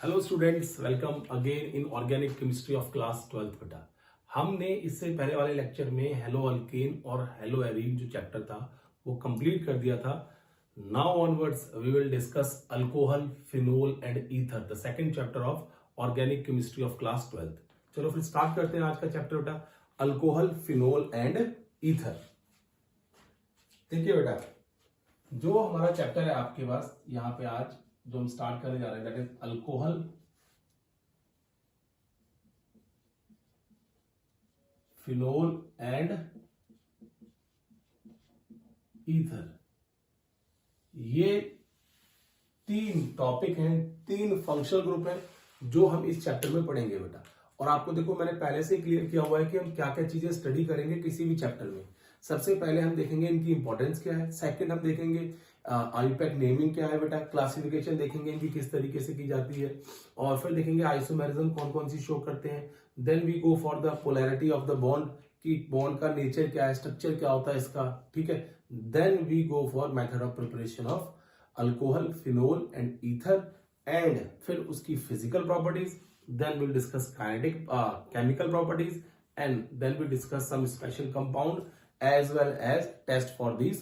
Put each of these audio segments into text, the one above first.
Hello students, welcome again in organic chemistry of class 12th बेटा। हमने इससे पहले वाले लेक्चर में हेलो अल्केन और हेलो एरीन जो चैप्टर था वो कंप्लीट कर दिया था। Now onwards we will discuss alcohol, phenol and ether, the second chapter of organic chemistry of class 12th। चलो फिर स्टार्ट करते हैं आज का चैप्टर बेटा, अल्कोहल, फिनोल एंड ईथर। देखिए बेटा, जो हमारा चैप्टर है आपके पास यहाँ पे आज जो हम स्टार्ट करने जा रहे हैं that is alcohol, phenol and ether. ये तीन टॉपिक हैं, तीन फंक्शनल ग्रुप हैं जो हम इस चैप्टर में पढ़ेंगे बेटा। और आपको देखो मैंने पहले से क्लियर किया हुआ है कि हम क्या क्या चीजें स्टडी करेंगे किसी भी चैप्टर में। सबसे पहले हम देखेंगे इनकी इंपॉर्टेंस क्या है, सेकंड हम देखेंगे आईयूपैक नेमिंग क्या है बेटा, क्लासिफिकेशन देखेंगे इनकी किस तरीके से की जाती है, और फिर देखेंगे आइसोमेरिज्म कौन कौन सी शो करते हैं। Then we go for the polarity of the bond, कि बॉन्ड का नेचर क्या है, स्ट्रक्चर क्या होता है इसका, ठीक है। Then we go for method of preparation of alcohol, phenol and ether, and फिर उसकी physical properties, then we'll discuss kinetic chemical properties, and then we discuss some special compound as well as test for these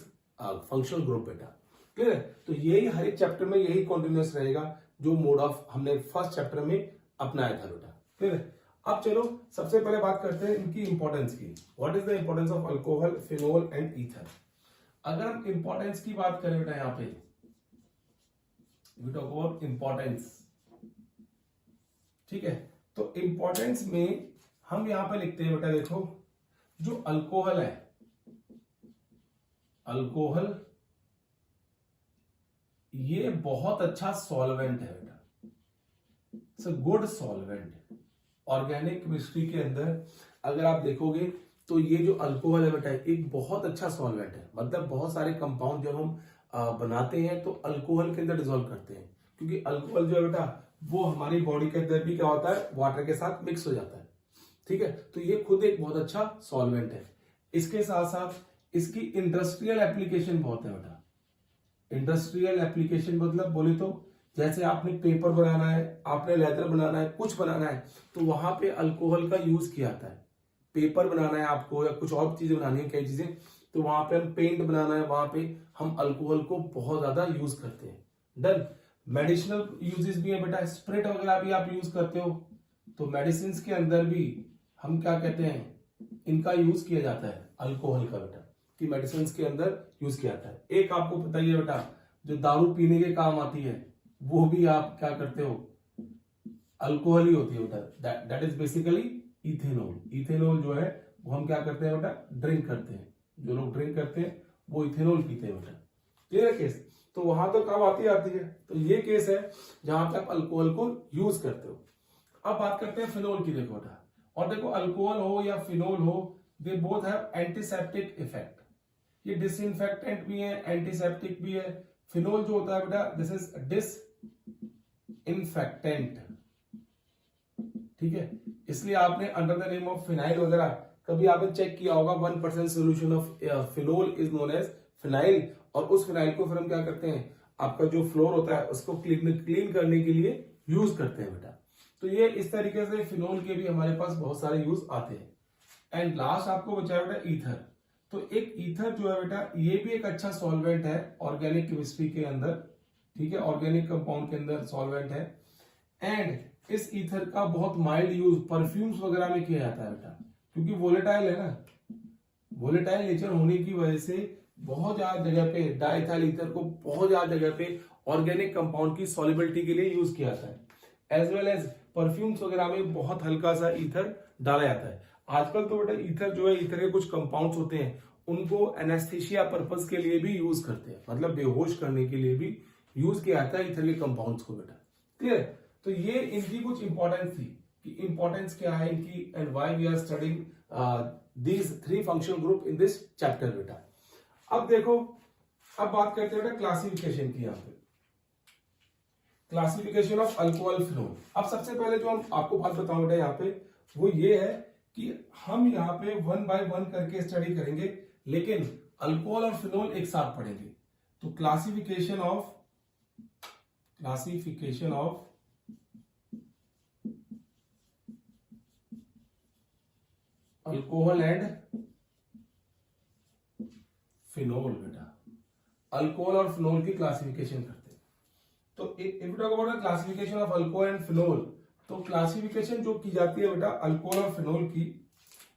functional group beta। Clear है? तो यही हर एक chapter में यही continuous रहेगा जो मोड ऑफ हमने फर्स्ट चैप्टर में अपनाया था बेटा। क्लियर है? अब चलो सबसे पहले बात करते हैं इनकी इंपॉर्टेंस की। What is the importance of alcohol, phenol and ether. अगर हम इंपॉर्टेंस की बात करें बेटा, यहाँ पे वी टॉक अबाउट इंपॉर्टेंस, ठीक है। तो इंपॉर्टेंस में हम यहां पे लिखते हैं बेटा, देखो जो अल्कोहल है, अल्कोहल ये बहुत अच्छा सॉल्वेंट है बेटा, it's a good solvent. Organic chemistry के अंदर अगर आप देखोगे तो ये जो अल्कोहल है बेटा एक बहुत अच्छा सॉल्वेंट है। मतलब बहुत सारे कंपाउंड जब हम बनाते हैं तो अल्कोहल के अंदर डिसॉल्व करते हैं, क्योंकि अल्कोहल जो है बेटा वो हमारी बॉडी के अंदर भी क्या होता है, वाटर के साथ मिक्स हो जाता है, ठीक है। तो ये खुद एक बहुत अच्छा सॉल्वेंट है। इसके साथ साथ इसकी इंडस्ट्रियल एप्लीकेशन बहुत है बेटा। इंडस्ट्रियल एप्लीकेशन मतलब बोले तो जैसे आपने पेपर बनाना है, आपने लेदर बनाना है, कुछ बनाना है, तो वहां पे अल्कोहल का यूज किया जाता है। पेपर बनाना है आपको या कुछ और चीजें बनानी है, कई चीजें, तो वहां पे हम पेंट बनाना है, वहां पे हम अल्कोहल को बहुत ज्यादा यूज करते हैं। डन। मेडिसिनल यूजेस भी है बेटा, स्प्रिट वगैरह भी आप यूज करते हो, तो मेडिसिन के अंदर भी हम क्या कहते हैं, इनका यूज किया जाता है अल्कोहल का बेटा, कि मेडिसिन के अंदर यूज किया जाता है। एक आपको पता ही है बेटा, जो दारू पीने के काम आती है वो भी आप क्या करते हो, अल्कोहल ही होती है बेटा। That is basically ethanol. Ethanol जो है वो हम क्या करते हैं बेटा, ड्रिंक करते हैं। जो लोग ड्रिंक करते हैं वो इथेनॉल पीते हैं बेटा। क्लियर है केस? तो वहां तो काम आती है। तो ये केस है जहां पे आप अल्कोहल को यूज करते हो। अब बात करते हैं फिनोल की। देखो बेटा, और देखो अल्कोहल हो या फिनोल हो, they both have antiseptic effect. ये डिसइंफेक्टेंट भी है, एंटीसेप्टिक भी है। फिनोल जो होता है बेटा, दिस इज डिसइंफेक्टेंट, ठीक है। इसलिए आपने under the name of phenyl वगैरह कभी आपने चेक किया होगा, 1% solution of phenol is known as phenyl, और उस फिनाइल को फिर हम क्या करते हैं, आपका जो फ्लोर होता है उसको क्लीन करने के लिए यूज करते हैं बेटा। तो ये इस तरीके से फिनोल के भी हमारे पास बहुत सारे यूज आते हैं। एंड लास्ट आपको बचा बेटा ईथर। तो एक ईथर जो है बेटा ये भी एक अच्छा सॉल्वेंट है ऑर्गेनिक केमिस्ट्री के अंदर, ठीक है। ऑर्गेनिक कंपाउंड के अंदर सॉल्वेंट है। एंड इस ईथर का बहुत माइल्ड यूज परफ्यूम्स वगैरह में किया जाता है बेटा, क्योंकि वोलेटाइल है ना, वोलेटाइल नेचर होने की वजह से बहुत ज्यादा जगह पे डाइथाइल ईथर को बहुत ज्यादा जगह पे ऑर्गेनिक कंपाउंड की सॉल्युबिलिटी के लिए यूज किया जाता है। एज वेल एज परफ्यूम्स वगैरह में बहुत हल्का सा ईथर डाला जाता है। आजकल तो बेटा ईथर जो है, ईथर के कुछ कंपाउंड्स होते हैं उनको एनेस्थीसिया पर्पस के लिए भी यूज करते हैं, मतलब बेहोश करने के लिए भी यूज किया जाता है ईथर के कंपाउंड्स को बेटा। क्लियर? तो ये इनकी कुछ इंपॉर्टेंस थी कि इंपॉर्टेंस क्या है इनकी, and why we are studying these three functional group in this chapter बेटा। अब देखो, अब बात करते हैं बेटा क्लासिफिकेशन की। यहाँ पे क्लासिफिकेशन ऑफ अल्कोहल, फिनोल। अब सबसे पहले जो हम आपको बात बताऊं बेटा यहाँ पे, वो ये है कि हम यहाँ पे 1 by 1 करके स्टडी करेंगे, लेकिन अल्कोहल और फिनोल एक साथ पढ़ेंगे। तो classification of alcohol and phenol बेटा, अल्कोहल और फिनोल की क्लासिफिकेशन करते हैं। तो if you talk about the classification of alcohol and phenol, तो क्लासिफिकेशन जो की जाती है बेटा अल्कोहल और फिनोल की,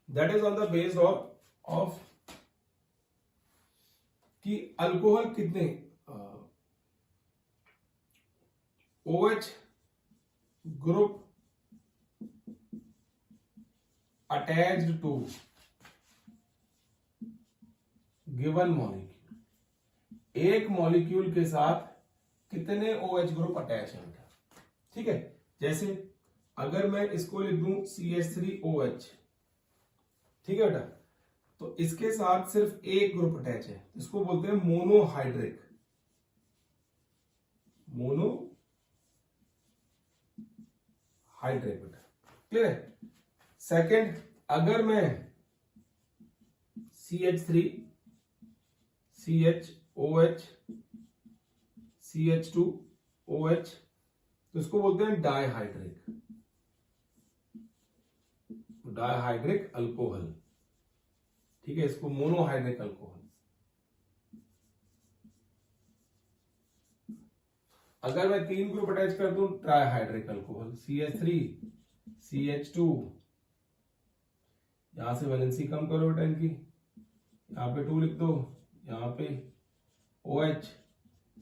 that is on the base of कि अल्कोहल कितने OH group attached to given molecule, एक मॉलिक्यूल के साथ कितने OH ग्रुप अटैच है बेटा, ठीक है। जैसे अगर मैं इसको लिख दूं CH3OH, ठीक है बेटा, तो इसके साथ सिर्फ एक ग्रुप अटैच है, इसको बोलते हैं मोनोहाइड्रिक, मोनोहाइड्रिक बेटा, क्लियर है। सेकेंड, अगर मैं CH3 CHOH CH2OH, तो इसको बोलते हैं डायहाइड्रिक अल्कोहल, ठीक है, इसको मोनोहाइड्रिक अल्कोहल। अगर मैं तीन ग्रुप अटैच कर दूं, ट्राइहाइड्रिक अल्कोहल, CH3 CH2, यहां से वैलेंसी कम करो बेटा इनकी, यहां पे 2 लिख दो, यहां पे OH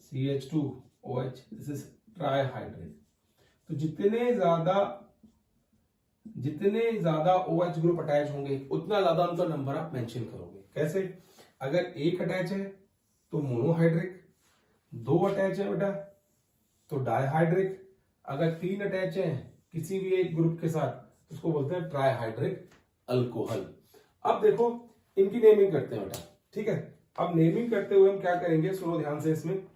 CH2OH, this is trihydric. तो जितने ज्यादा OH ग्रुप अटैच होंगे उतना ज्यादा उनका नंबर आप मेंशन करोगे। कैसे? अगर एक अटैच है तो मोनोहाइड्रिक, 2 अटैच है बेटा तो डायहाइड्रिक, अगर 3 अटैच है किसी भी एक ग्रुप के साथ उसको बोलते हैं ट्राइहाइड्रिक अल्कोहल। अब देखो इनकी नेमिंग करते हैं बेटा, ठीक है। अब नेमिंग करते हुए हम क्या करेंगे, सुनो ध्यान से। इसमें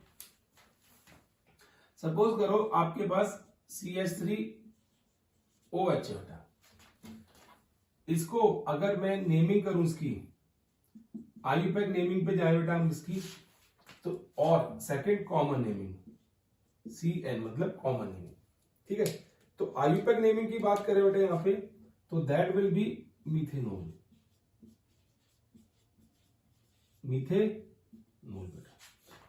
सपोज करो आपके पास CH3OH है बेटा, इसको अगर मैं नेमिंग करूं इसकी, आयुपैक नेमिंग पे जाए बेटा हम इसकी, तो और सेकंड कॉमन नेमिंग CN मतलब कॉमन नेमिंग, ठीक है। तो आयुपैक नेमिंग की बात करें बेटा यहां पे, तो दैट विल बी मीथेनॉल बेटा,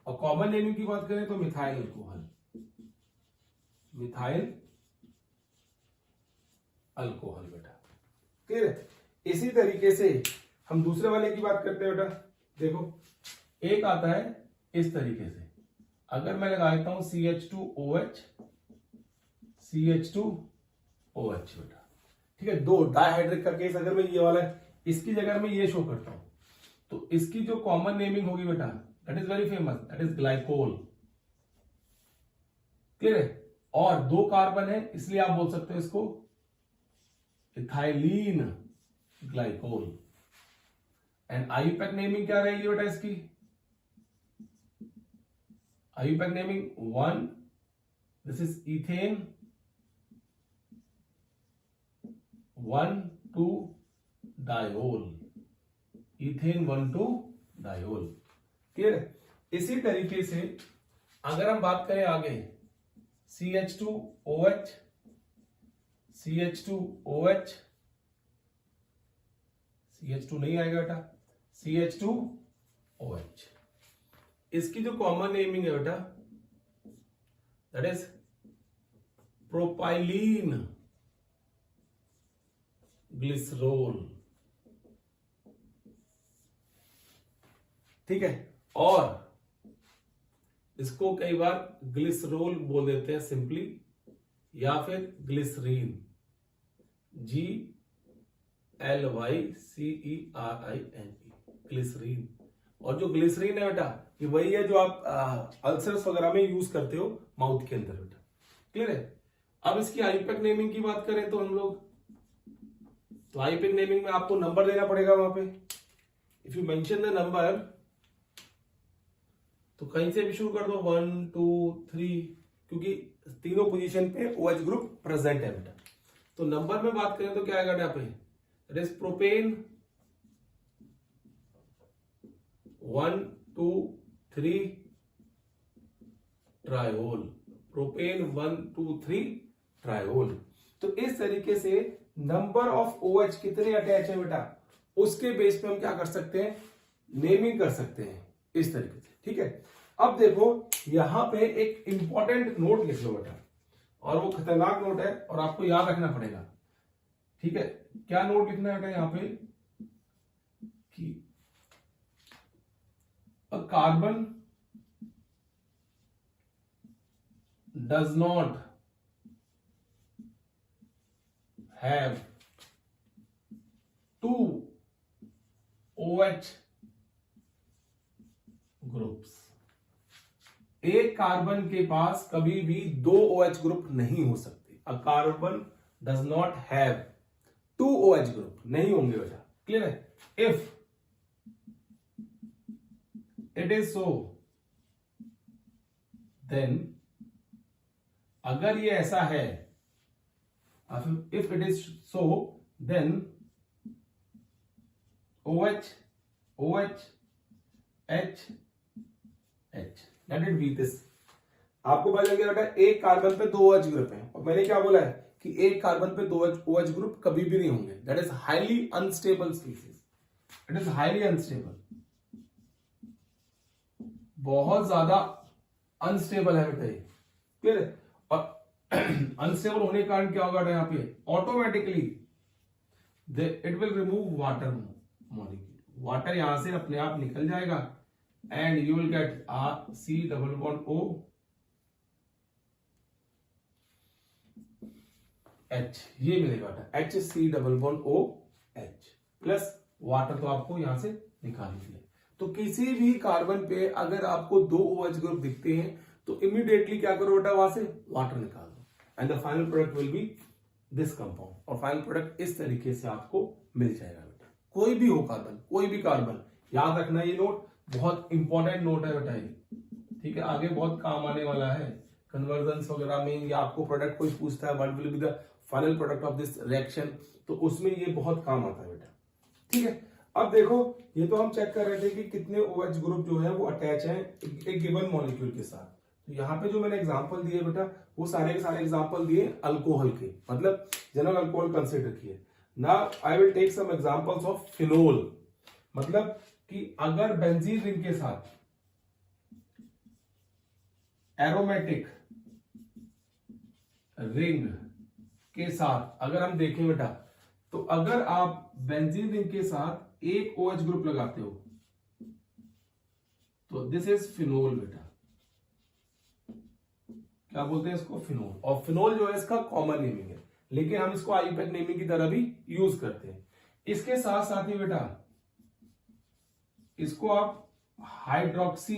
और कॉमन नेमिंग की बात करें तो मिथाइल अल्कोहल बेटा, क्लियर है। इसी तरीके से हम दूसरे वाले की बात करते हैं बेटा। देखो एक आता है इस तरीके से, अगर मैं लगा देता हूं CH2OH बेटा, ठीक है। 2 डायहाइड्रिक का केस अगर मैं ये वाला है, इसकी जगह में ये शो करता हूं, तो इसकी जो कॉमन नेमिंग होगी बेटा, that is very famous, that is glycol, clear है। और 2 कार्बन है इसलिए आप बोल सकते हो इसको ethylene glycol. And IUPAC naming क्या रहेगी बेटा इसकी, IUPAC naming 1, this is ethane 1,2-डायोल, इथेन 1,2-डायोल, क्लियर है। इसी तरीके से अगर हम बात करें आगे CH2OH CH2 नहीं आएगा बेटा, CH2OH, इसकी जो कॉमन नेमिंग है बेटा दैट इज प्रोपाइलीन ग्लिसरोल, ठीक है। और इसको कई बार ग्लिसरोल बोल देते हैं सिंपली, या फिर ग्लिसरीन, GLYCERINE, ग्लिसरीन। और जो ग्लिसरीन है बेटा ये वही है जो आप अल्सर्स वगैरह में यूज करते हो माउथ के अंदर बेटा, क्लियर है। अब इसकी आयुपैक नेमिंग की बात करें तो हम लोग, तो आयुपैक नेमिंग में आपको नंबर देना पड़ेगा वहां पे। If you mention the number, तो कहीं से भी शुरू कर दो 1 2 3, क्योंकि तीनों पोजीशन पे OH ग्रुप प्रेजेंट है बेटा। तो नंबर में बात करें तो क्या आएगा यहाँ पे, that is propane 1 2 3 triol, propane 1 2 3 triol. तो इस तरीके से नंबर ऑफ OH कितने अटैच है बेटा, उसके बेस पे हम क्या कर सकते हैं, नेमिंग कर सकते हैं इस तरीके से। ठीक है, अब देखो यहां पे एक इंपॉर्टेंट नोट लिख लो बेटा, और वो खतरनाक नोट है और आपको याद रखना पड़ेगा। ठीक है, क्या नोट लिखना है बेटा यहां पे कि a carbon does not have two OH groups. एक कार्बन के पास कभी भी दो OH ग्रुप नहीं हो सकते। A carbon does not have two OH group, नहीं होंगे बेटा, क्लियर है। If it is so then, अगर ये ऐसा है, if it is so then OH OH H H, let it be this. आपको पता लग गया बेटा एक कार्बन पे दो OH ग्रुप हैं, और मैंने क्या बोला है कि एक कार्बन पे दो OH ग्रुप कभी भी नहीं होंगे। That is highly unstable species, it is highly unstable, बहुत ज्यादा अनस्टेबल है बेटा ये, क्लियर है। और अनस्टेबल होने के कारण क्या होगा यहाँ पे, automatically it will remove water molecule, water यहां से अपने आप निकल जाएगा and you will get C double bond O H, ये मिलेगा बेटा HC double bond O H plus water, तो आपको यहां से निकाल दिया। तो किसी भी कार्बन पे अगर आपको दो OH ग्रुप दिखते हैं तो इमीडिएटली क्या करो बेटा, वहां से वाटर निकाल दो and the final product will be this compound, और फाइनल प्रोडक्ट इस तरीके से आपको मिल जाएगा बेटा। कोई भी हो कार्बन, कोई भी कार्बन, याद रखना ये नोट बहुत इंपॉर्टेंट नोट है बेटा ये, ठीक है, आगे बहुत काम आने वाला है कन्वर्जन वगैरह में, या आपको प्रोडक्ट कोई पूछता है what will be the final product of this reaction, तो उसमें ये बहुत काम आता है बेटा। ठीक है, अब देखो ये तो हम चेक कर रहे थे कि कितने OH ग्रुप जो है वो अटैच है एक गिवन मॉलिक्यूल के साथ। तो यहाँ पे जो मैंने एग्जांपल दिए बेटा वो सारे के सारे एग्जांपल दिए अल्कोहल के, मतलब जनरल अल्कोहल कंसीडर किए। Now I will take some examples of phenol, मतलब कि अगर बेंजीन रिंग के साथ एरोमेटिक रिंग के साथ अगर हम देखें बेटा, तो अगर आप बेंजीन रिंग के साथ एक OH ग्रुप लगाते हो तो दिस इज फिनोल बेटा, क्या बोलते हैं इसको, फिनोल। और फिनोल जो है इसका कॉमन नेमिंग है, लेकिन हम इसको आईयूपैक नेमिंग की तरह भी यूज करते हैं। इसके साथ साथ ही बेटा इसको आप हाइड्रोक्सी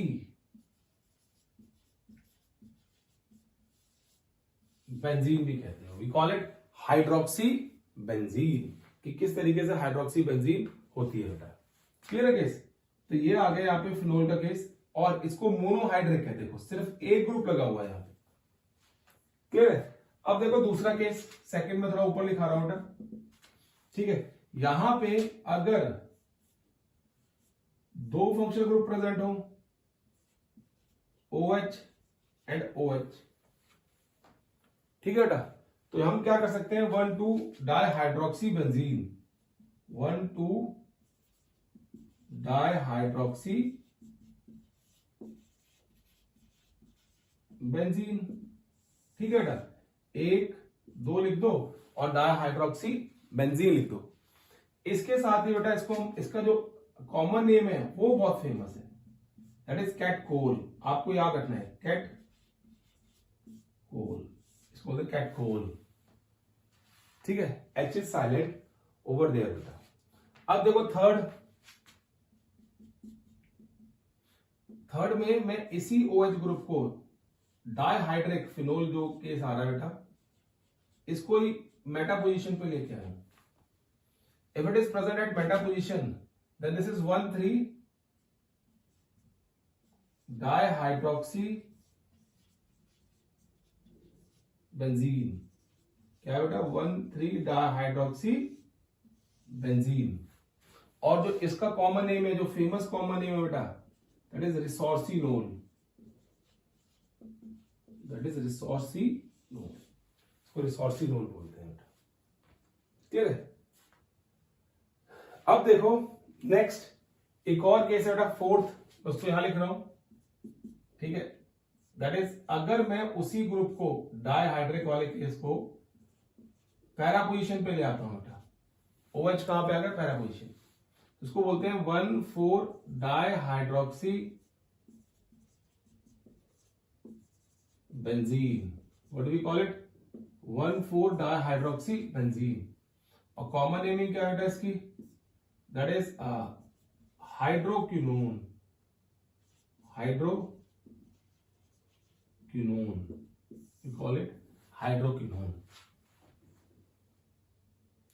बेंजीन भी कहते हैं, we call it hydroxy benzene, कि किस तरीके से हाइड्रोक्सी बेंजीन होती है बेटा, क्लियर है केस। तो ये आ गया यहाँ पे फिनोल का केस, और इसको मोनोहाइड्रिक है, देखो सिर्फ एक ग्रुप लगा हुआ है यहाँ पे, क्लियर है। अब देखो दूसरा केस, सेकंड में थोड़ा ऊपर लिखा रहा हूं बेटा, ठीक है, यहां पे अगर दो फंक्शनल ग्रुप प्रेजेंट हो OH एंड OH, ठीक है बेटा, तो हम क्या कर सकते हैं 1,2 डाइहाइड्रोक्सी बेंजीन, 1,2 डाइहाइड्रोक्सी बेंजीन, ठीक है बेटा, 1 2 लिख दो और डाइहाइड्रोक्सी बेंजीन लिख दो। इसके साथ ही बेटा इसको, इसका जो कॉमन नेम है वो बहुत फेमस है, दैट इज कैटकोल, आपको याद रखना है कैटकोल, इसको बोलते हैं कैटकोल, ठीक है, H is silent over there बेटा। अब देखो थर्ड में मैं इसी OH ग्रुप को डाइहाइड्रिक फिनोल जो केस आ रहा है बेटा, इसको ही मेटा पोजीशन पे लेके आया। If it is present at Meta position then this is 1,3 dihydroxy benzene, क्या बेटा 1,3 डाइहाइड्रोक्सी बेंजीन। और जो इसका कॉमन नेम है, जो फेमस कॉमन नेम है बेटा, that is resorcinol, that is resorcinol, इसको रिसोर्सिनोल बोलते हैं बेटा, ठीक है। अब देखो नेक्स्ट एक और केस है बेटा, फोर्थ, उसको यहां लिख रहा हूं, ठीक है। दैट इज अगर मैं उसी ग्रुप को डाइहाइड्रिक वाले केस को पैरा पोजीशन पे ले आता हूं बेटा, OH कहां पे आ गया, पैरा पोजीशन, इसको बोलते हैं 1,4 dihydroxy benzene. What do we call it, 1,4 dihydroxy benzene. और कॉमन नेमिंग क्या है इसकी, that is hydroquinone, hydroquinone, we call it hydroquinone.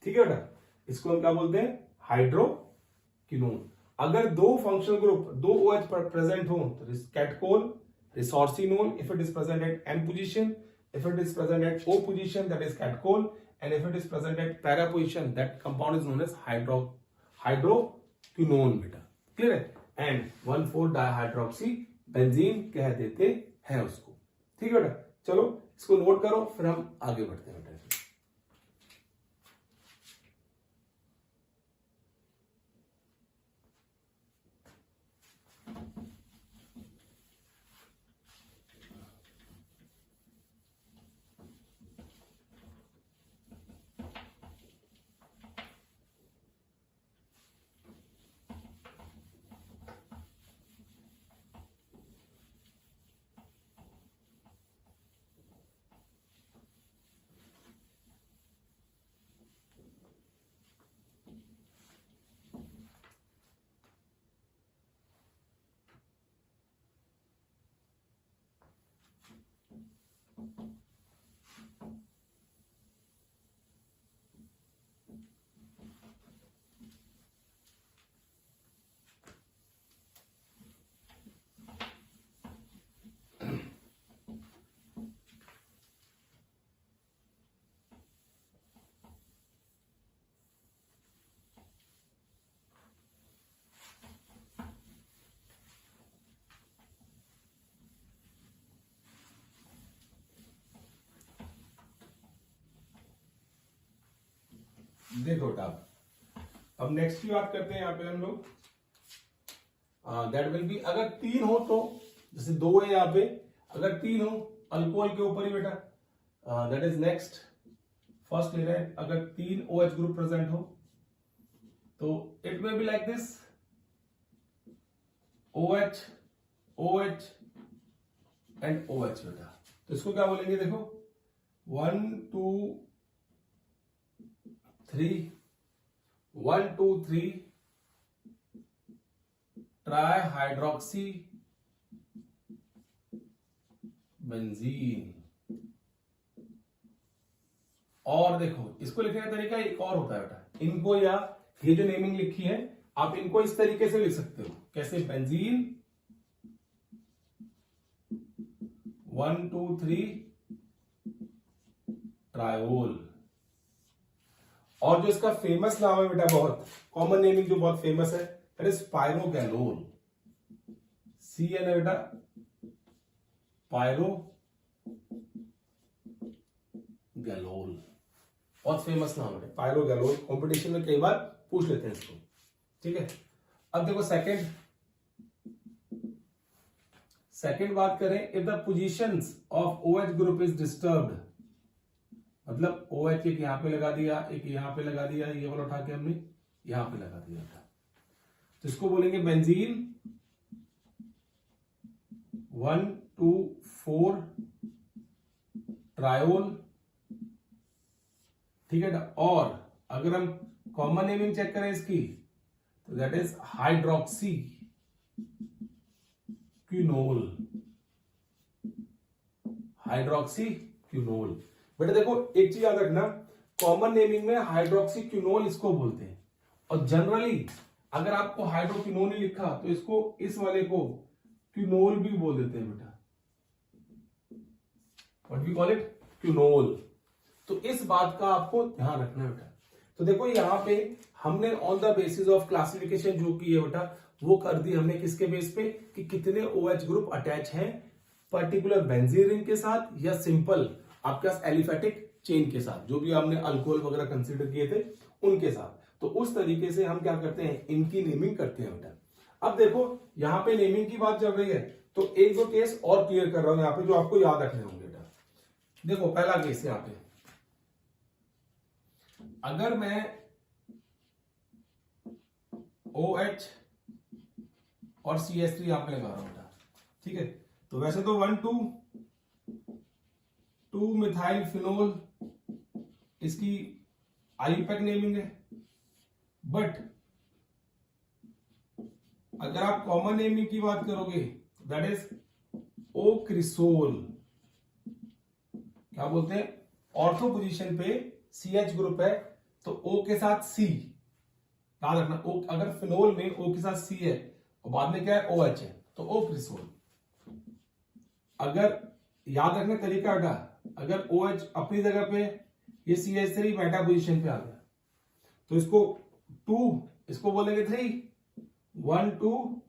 ठीक है बेटा, इसको हम क्या बोलते हैं, हाइड्रोक्विनोन। अगर दो फंक्शनल ग्रुप, दो OH प्रेजेंट हो तो कैटकोल, resorcinol, if it is present at M position, if it is present at O position, that is catechol, and if it is present at para position, that compound is known as hydroquinone बेटा, clear है। And 1,4 dihydroxy benzene कह देते हैं उसको, ठीक है बेटा। चलो इसको नोट करो, फिर हम आगे बढ़ते हैं बेटा। देखो बेटा, अब नेक्स्ट की बात करते हैं यहाँ पे हम लोग। दैट विल बी, अगर 3 हो तो, जैसे 2 है यहाँ पे, अगर 3 हो अल्कोहल के ऊपर ही बेटा, दैट इज नेक्स्ट फर्स्ट ले रहे हैं। अगर 3 OH ग्रुप प्रेजेंट हो तो it may be like this, OH OH and OH बेटा। तो इसको क्या बोलेंगे, देखो 1 2 3 1 2 3 ट्राइहाइड्रोक्सी बेंजीन। और देखो इसको लिखने का तरीका एक और होता है बेटा, इनको या ये जो नेमिंग लिखी है आप इनको इस तरीके से लिख सकते हो, कैसे, बेंजीन 1 2 3 ट्रायोल। और जो इसका फेमस नाम है बेटा, बहुत कॉमन नेमिंग जो बहुत फेमस है, दैट इज पायरोगैलोल। CN है बेटा, पायरोगैलोल, बहुत फेमस नाम है पायरोगैलोल। कंपटीशन में कई बार पूछ लेते हैं इसको, ठीक है। अब देखो सेकंड बात करें, if the positions of OH group is disturbed, मतलब OH एक यहां पे लगा दिया, एक यहां पे लगा दिया, ये वाला उठा के हमने यहां पे लगा दिया था, तो इसको बोलेंगे बेंजीन 1 2 4 ट्रायोल, ठीक है। और अगर हम कॉमन नेमिंग चेक करें इसकी, तो दैट इज हाइड्रोक्सी क्विनोल, हाइड्रोक्सी क्विनोल। बेटा देखो एक चीज याद रखना, कॉमन नेमिंग में हाइड्रोक्सी क्विनोल इसको बोलते हैं, और जनरली अगर आपको हाइड्रोक्विनोन ही लिखा तो इसको, इस वाले को क्विनोल भी बोल देते हैं बेटा, व्हाट वी कॉल इट, क्विनोल। तो इस बात का आपको ध्यान रखना है बेटा। तो देखो यहाँ पे हमने on the basis of classification जो की है बेटा, वो कर दी हमने किसके बेस पे, कि कितने OH ग्रुप अटैच हैं पर्टिकुलर बेंजीन रिंग के साथ, या सिंपल आपके पास एलिफेटिक चेन के साथ, जो भी हमने अल्कोहल वगैरह कंसीडर किए थे उनके साथ। तो उस तरीके से हम क्या करते हैं, इनकी नेमिंग करते हैं बेटा। अब देखो यहां पे नेमिंग की बात चल रही है, तो एक दो केस और क्लियर कर रहा हूं यहां पे, जो आपको याद रखने होंगे बेटा। देखो पहला केस यहां पे, अगर मैं OH और CH3 यहां पे लगा रहा हूं बेटा, ठीक है, तो वैसे तो 1,2 मिथाइल फिनोल इसकी आईयूपैक नेमिंग है, बट अगर आप कॉमन नेमिंग की बात करोगे दैट इज ओ क्रिसोल। क्या बोलते हैं, ऑर्थो पोजीशन पे CH ग्रुप है तो O के साथ C, याद रखना O, अगर फिनोल में O के साथ C है और बाद में क्या है OH है तो O क्रिसोल। अगर याद रखने तरीका हटा, अगर OH अपनी जगह पे, ये CH3 मेटा पोजीशन पे आ गया तो इसको 2, इसको बोलेंगे 3, 1 2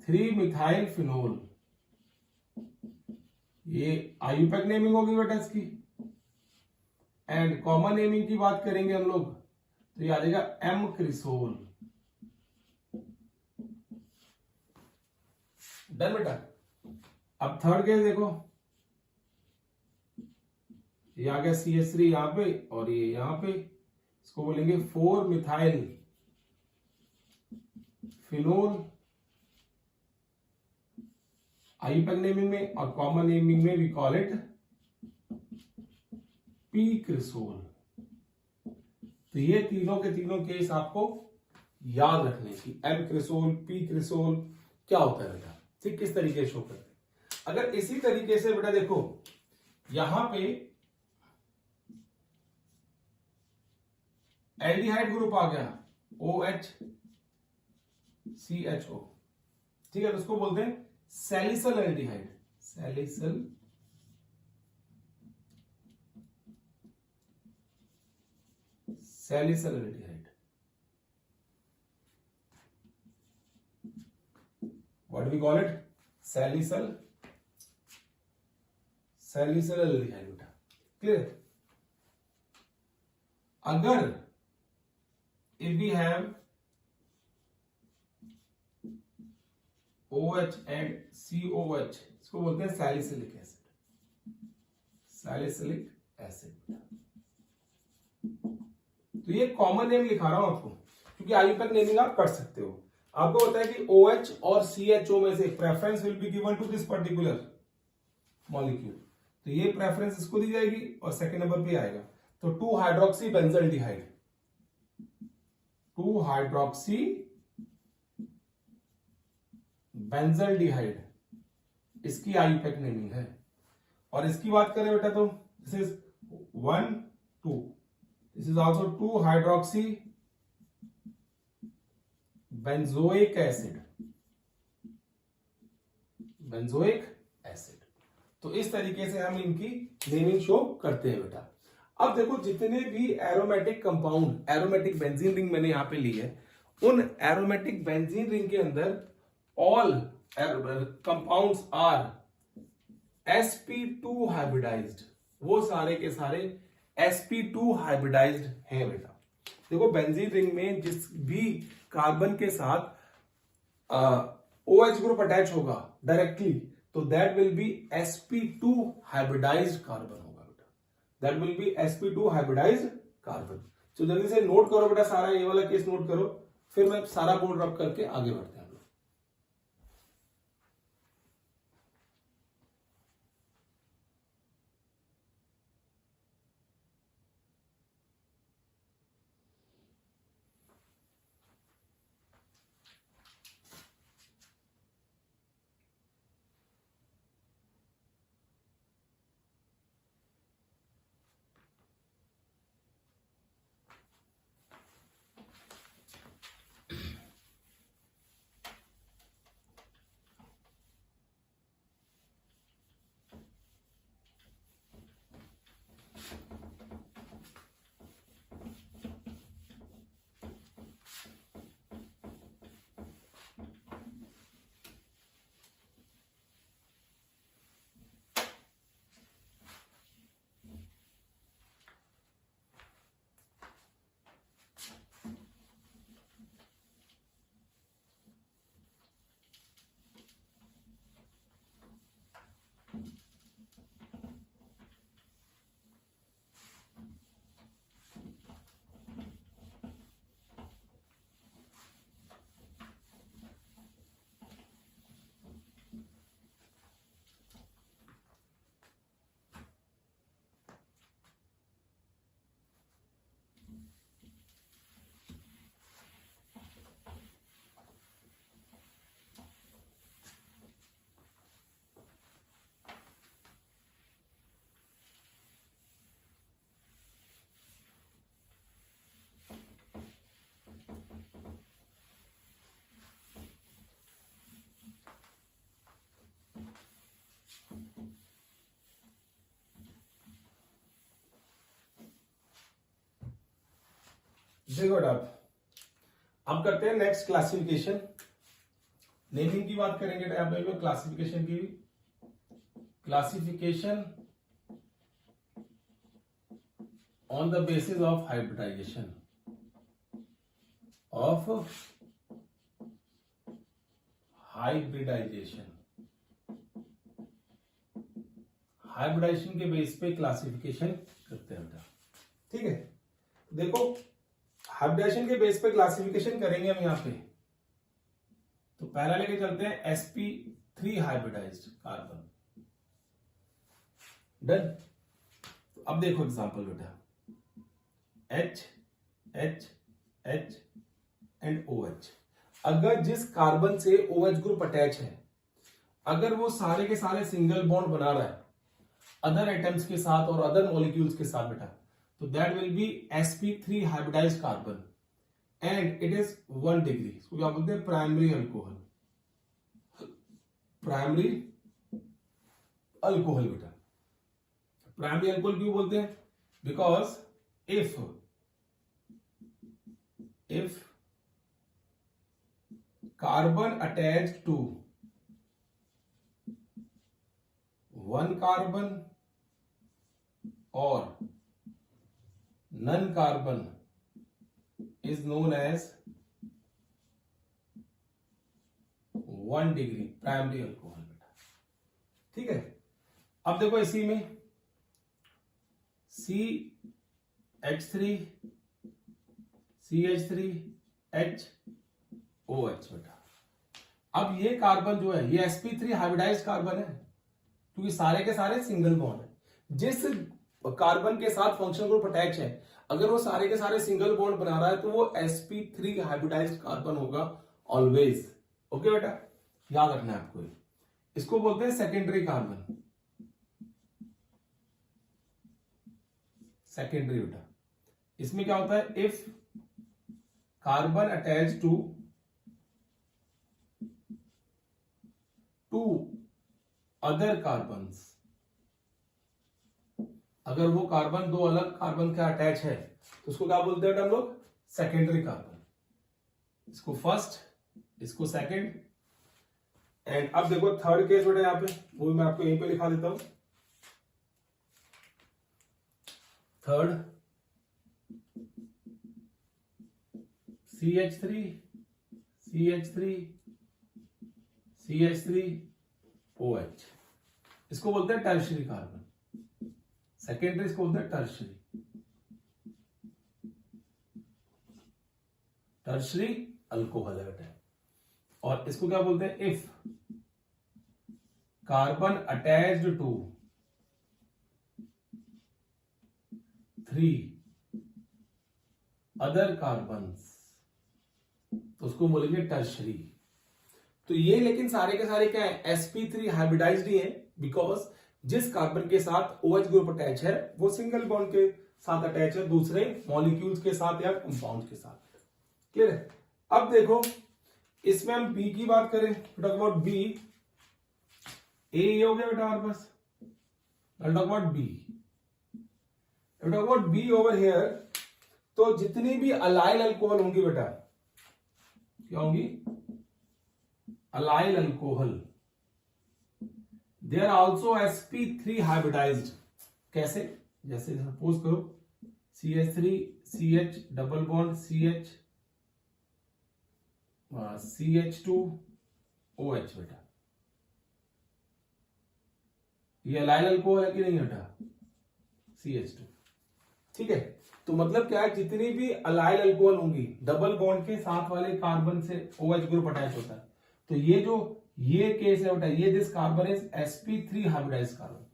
3 मिथाइल फिनोल, ये आईयूपैक नेमिंग होगी बेटा इसकी। एंड कॉमन नेमिंग की बात करेंगे हम लोग तो ये आ जाएगा M क्रिसोल। डन बेटा। अब थर्ड केस देखो, ये आ गया CH3 यहां पे और ये यहां पे, इसको बोलेंगे 4 मिथाइल फिनोल आईयूपैक नेमिंग में, और कॉमन नेमिंग में we call it P cresol. तो ये तीनों के तीनों केस आपको याद रखने की, M क्रिसोल, P क्रिसोल क्या होता है बेटा, ठीक किस तरीके से शो करते हैं। अगर इसी तरीके से बेटा देखो यहां पे एल्डिहाइड ग्रुप आ गया OH CHO, ठीक है, तो उसको बोलते हैं salicylaldehyde, salicylaldehyde. What we call it, salicylaldehyde बेटा, क्लियर। अगर if we have OH and COH, इसको बोलते हैं सैलिसिलिक एसिड, सैलिसिलिक एसिड। तो ये कॉमन नेम लिखा रहा हूं आपको क्योंकि आईयूपैक नेमिंग आप कर सकते हो। आपको पता है कि OH और CHO में से preference will be given to this particular molecule, तो ये प्रेफरेंस इसको दी जाएगी और सेकंड नंबर पे आएगा तो 2 हाइड्रोक्सी बेंजल्डिहाइड, 2 हाइड्रोक्सी बेंजल्डिहाइड इसकी आईयूपैक नेमिंग है। और इसकी बात करें बेटा तो this is 1 2, this is also 2 hydroxy benzoic acid, benzoic acid. तो इस तरीके से हम इनकी नेमिंग शो करते हैं बेटा। अब देखो जितने भी aromatic compound, aromatic benzene ring मैंने यहां पे ली है, उन एरोमेटिक बेंजीन रिंग के अंदर all compounds are sp2 hybridised, वो सारे के सारे sp2 हाइब्रिडाइज्ड हैं बेटा। देखो बेंजीन रिंग में जिस भी कार्बन के साथ OH ग्रुप अटैच होगा डायरेक्टली तो that will B sp2 hybridised carbon होगा बेटा, that will B sp2 hybridised carbon. तो जल्दी से नोट करो बेटा, सारा ये वाला केस नोट करो, फिर मैं सारा बोर्ड रब करके आगे बढ़ते हैं। देखो बेटा, अब करते हैं नेक्स्ट क्लासिफिकेशन। नेमिंग की बात करेंगे यहाँ पे, क्लासिफिकेशन की। Classification on the basis of hybridization hybridization के बेस पे क्लासिफिकेशन करते हैं बेटा, ठीक है। देखो हाइब्रिडाइजेशन के बेस पे क्लासिफिकेशन करेंगे हम यहाँ पे, तो पहला लेके चलते हैं sp3 हाइब्रिडाइज्ड कार्बन। डन। तो अब देखो एग्जांपल बेटा, H H H and OH। अगर जिस कार्बन से OH ग्रुप अटैच है, अगर वो सारे के सारे सिंगल बॉन्ड बना रहा है अदर एटम्स के साथ और अदर मॉलिक्यूल्स के साथ बेटा, तो that will B sp3 hybridised carbon and it is 1 degree. इसको क्या बोलते हैं? Primary alcohol. प्राइमरी अल्कोहल बेटा, प्राइमरी अल्कोहल क्यों बोलते हैं? Because if carbon attached to one carbon or non-carbon is known as 1 degree primary alcohol बेटा, ठीक है। अब देखो इसी में CH3 CH3H OH बेटा। अब ये कार्बन जो है ये sp3 हाइब्रिडाइज्ड कार्बन है, क्योंकि सारे के सारे सिंगल बॉन्ड है। जिस कार्बन के साथ फंक्शनल ग्रुप अटैच है, अगर वो सारे के सारे सिंगल बॉन्ड बना रहा है तो वो sp3 हाइब्रिडाइज्ड कार्बन होगा ऑलवेज। ओके बेटा, याद रखना है आपको। इसको बोलते हैं सेकेंडरी कार्बन। सेकेंडरी बेटा, इसमें क्या होता है? If carbon attach to other carbons, अगर वो कार्बन दो अलग कार्बन का अटैच है तो उसको क्या बोलते हैं हम लोग? Secondary carbon. इसको फर्स्ट, इसको सेकेंड। एंड अब देखो थर्ड केस बेटा, यहां पे वो भी मैं आपको यहीं पे लिखा देता हूं। Third CH3 CH3 CH3 OH, इसको बोलते हैं टर्शरी कार्बन। सेकेंडरी इसको बोलते हैं टर्शरी अल्कोहल है बेटा। और इसको क्या बोलते हैं? If carbon attached to 3 other carbons, तो उसको बोलेंगे टर्शरी। तो ये लेकिन सारे के सारे क्या है? sp3 हाइब्रिडाइज्ड ही है, बिकॉज जिस कार्बन के साथ OH ग्रुप अटैच है वो सिंगल बॉन्ड के साथ अटैच है दूसरे मॉलिक्यूल्स के साथ या कंपाउंड के साथ। क्लियर है? अब देखो इसमें हम B की बात करें, टॉक अबाउट B। A ये हो गया बेटा हमारे पास, talk about B। Talk about B over here, तो जितनी भी अलाइल अल्कोहल होंगी बेटा, क्या होंगी? Allyl alcohol, they are also sp3 hybridized. कैसे? जैसे सपोज करो CH3 CH double bond CH CH2 OH बेटा, ये अलाइल अल्कोहल है कि नहीं बेटा? CH2, ठीक है। तो मतलब क्या है? जितनी भी अलाइल अल्कोहल होंगी, डबल बॉन्ड के साथ वाले कार्बन से OH ग्रुप अटैच होता है, तो ये केस है बेटा, ये this carbon is sp3 hybridised carbon,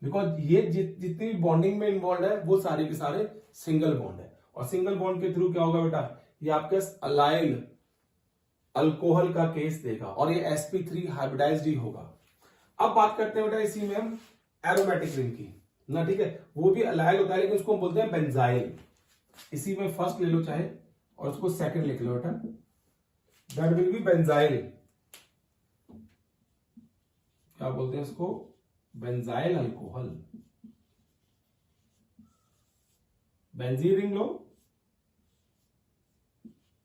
because ये जितनी भी बॉन्डिंग में इन्वॉल्व है वो सारे के सारे सिंगल बॉन्ड है। और सिंगल बॉन्ड के थ्रू क्या होगा बेटा? ये आपके अलाइल अल्कोहल का केस देगा और ये sp3 हाइब्रिडाइज्ड ही होगा। अब बात करते हैं बेटा इसी में हम एरोमेटिक रिंग की ना, ठीक है। वो भी अलाइल होता है लेकिन उसको हम बोलते हैं बेंजाइल। इसी में फर्स्ट ले लो चाहे और उसको सेकंड लिख लो बेटा, दैट विल बी बेंजाइल। क्या बोलते हैं उसको? Benzyl alcohol. बेंजीन रिंग लो,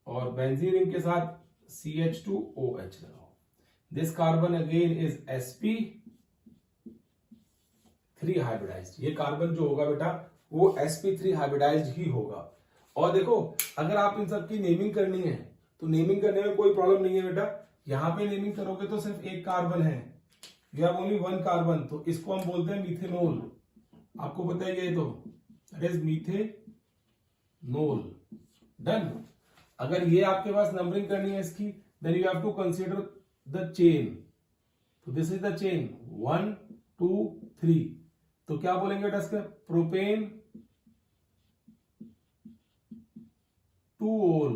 और बेंजीन रिंग के साथ CH2OH लगाओ। This carbon again is sp3 hybridized. ये कार्बन जो होगा बेटा वो sp3 हाइब्रिडाइज्ड ही होगा। और देखो अगर आप इन सब की नेमिंग करनी है तो नेमिंग करने में कोई प्रॉब्लम नहीं है बेटा। यहां पे नेमिंग करोगे तो सिर्फ एक कार्बन है, you have only one carbon, तो इसको हम बोलते हैं मिथेनॉल। आपको पता है ये तो दैट इज मिथेनॉल। डन। अगर ये आपके पास नंबरिंग करनी है इसकी, then you have to consider the chain. तो दिस इज द चेन 1 2 3। तो क्या बोलेंगे बेटा इसका? प्रोपेन 2-ओल,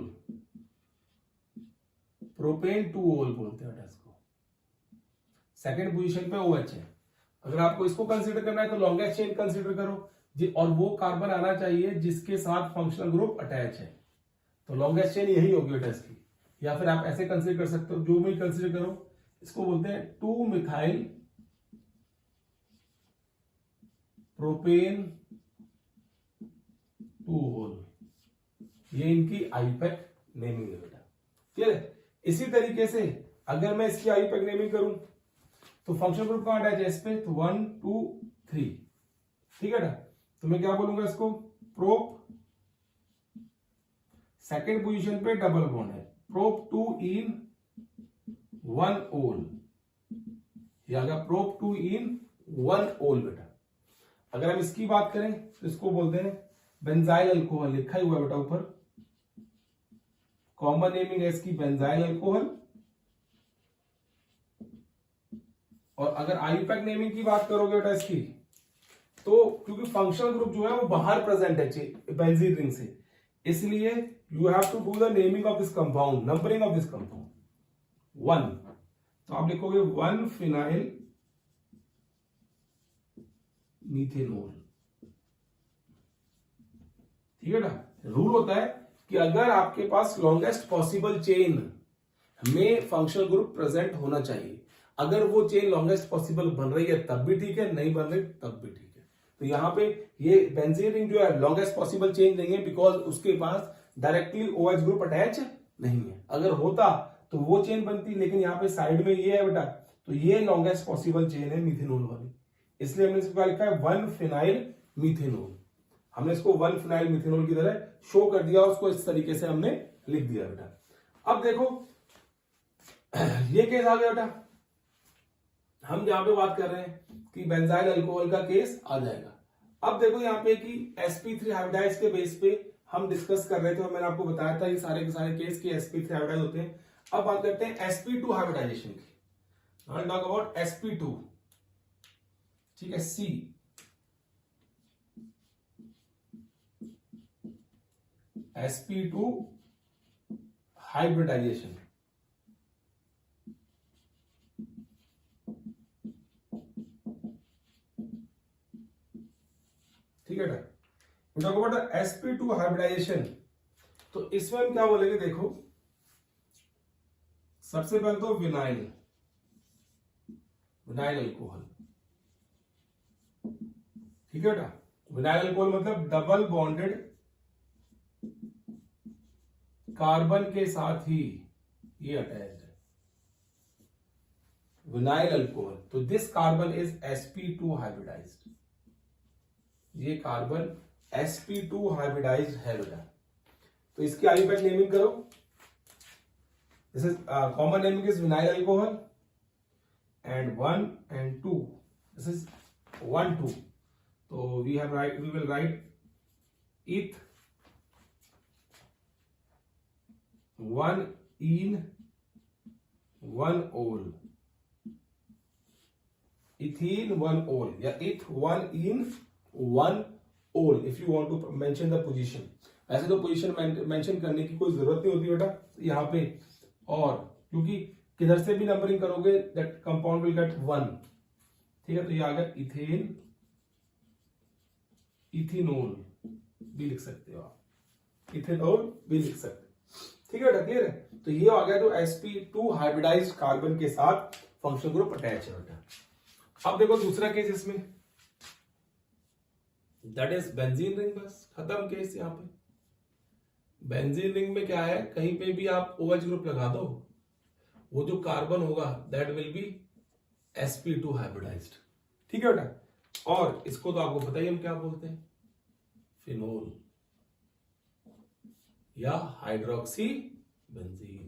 प्रोपेन 2-ओल बोलते हैं बेटा इसको। सेकेंड पोजीशन पे OH है। अगर आपको इसको कंसीडर करना है तो लॉन्गेस्ट चेन कंसीडर करो जी, और वो कार्बन आना चाहिए जिसके साथ फंक्शनल ग्रुप अटैच है। तो लॉन्गेस्ट चेन यही होगी बेटा इसकी। या फिर आप ऐसे कंसीडर कर सकते हो, जो भी कंसीडर करो, इसको बोलते हैं 2-मिथाइल प्रोपेन 2-ओल। ये इनकी आईपैक नेमिंग है बेटा। क्लियर है? इसी तरीके से अगर मैं इसकी आईपैक नेमिंग करूं तो फंक्शन ग्रुप कहां अटैच है इस पे? तो 1 2 3। ठीक है ना? तो मैं क्या बोलूंगा इसको? प्रोप। सेकेंड पोजीशन पे डबल बॉन्ड है, प्रोप 2 इन 1 ओल। ये आ गया प्रोप 2 इन 1 ओल बेटा। अगर हम इसकी बात करें तो इसको बोलते हैं बेंजाइल अल्कोहल। लिखा ही हुआ बेटा ऊपर, कॉमन नेमिंग है इसकी बेंजाइल अल्कोहल। और अगर आईपैक नेमिंग की बात करोगे बेटा इसकी, तो क्योंकि फंक्शनल ग्रुप जो है वो बाहर प्रेजेंट है बेंजीन रिंग से, इसलिए you have to do the naming of this compound, numbering of this compound 1। तो आप लिखोगे 1 फिनाइल मीथेनॉल। ठीक है ना? रूल होता है कि अगर आपके पास लॉन्गेस्ट पॉसिबल चेन में फंक्शनल ग्रुप प्रेजेंट होना चाहिए। अगर वो चेन लॉन्गेस्ट पॉसिबल बन रही है तब भी ठीक है, नहीं बन रही तब भी ठीक है। तो यहां पे ये बेंजीन रिंग जो है लॉन्गेस्ट पॉसिबल चेन नहीं है, बिकॉज उसके पास डायरेक्टली OH ग्रुप अटैच नहीं है। अगर होता तो वो चेन बनती, लेकिन यहाँ पे साइड में ये है बेटा, तो ये लॉन्गेस्ट पॉसिबल चेन है मिथेनॉल वाली। इसलिए हमने इसको क्या लिखा है? 1 फिनाइल मीथेनॉल। हमने इसको 1 फिनाइल मीथेनॉल की तरह शो कर दिया, उसको इस तरीके से हमने लिख दिया बेटा। अब देखो ये केस आ गया बेटा। हम जहां पे बात कर रहे हैं कि बेंजाइल अल्कोहल का केस आ जाएगा। अब देखो यहाँ पे कि sp3 हाइब्रिडाइज के बेस पे हम डिस्कस कर रहे थे और मैंने आपको बताया था ये सारे के सारे केस की sp3 हाइब्रिडाइज होते हैं। अब बात करते हैं sp2 हाइब्रिडाइजेशन की। Talk about sp2। ठीक है, C sp2 हाइब्रिडाइजेशन। ठीक है ना? Talk about sp2 hybridization. तो इसमें हम क्या बोलेंगे? देखो सबसे पहले तो विनाइल अल्कोहल। ठीक है बेटा? विनाइल अल्कोहल मतलब डबल बॉन्डेड कार्बन के साथ ही ये अटैच्ड है, विनाइल अल्कोहल। तो this carbon is sp2 hybridized. ये कार्बन sp2 हाइब्रिडाइज्ड है बेटा। तो इसकी आईपैक नेमिंग करो। This is common naming is vinyl alcohol and 1 and 2. This is 1 2. So we will write eth 1 in 1 ol, ethene 1 ol, या eth 1 in 1 ol if you want to mention the position। ऐसे तो position mention करने की कोई जरूरत नहीं होती बेटा यहाँ पे, और क्योंकि किधर से भी नंबरिंग करोगे दैट कंपाउंड विल गेट 1। ठीक है? तो ये आ गया इथेन, इथेनॉल भी लिख सकते हो आप, इथेनॉल भी लिख सकते हो। ठीक है बेटा? क्लियर है? तो ये आ गया तो sp2 हाइब्रिडाइज्ड कार्बन के साथ फंक्शनल ग्रुप अटैच है बेटा। अब देखो दूसरा केस इसमें, दैट इज बेंजीन रिंग। बस खत्म केस। यहाँ पे बेंजीन रिंग में क्या है, कहीं पे भी आप OH ग्रुप लगा दो, वो जो कार्बन होगा that will B sp2 hybridised. ठीक है बेटा। और इसको तो आपको पता ही हम क्या बोलते हैं, फिनोल या हाइड्रोक्सी बेंजीन।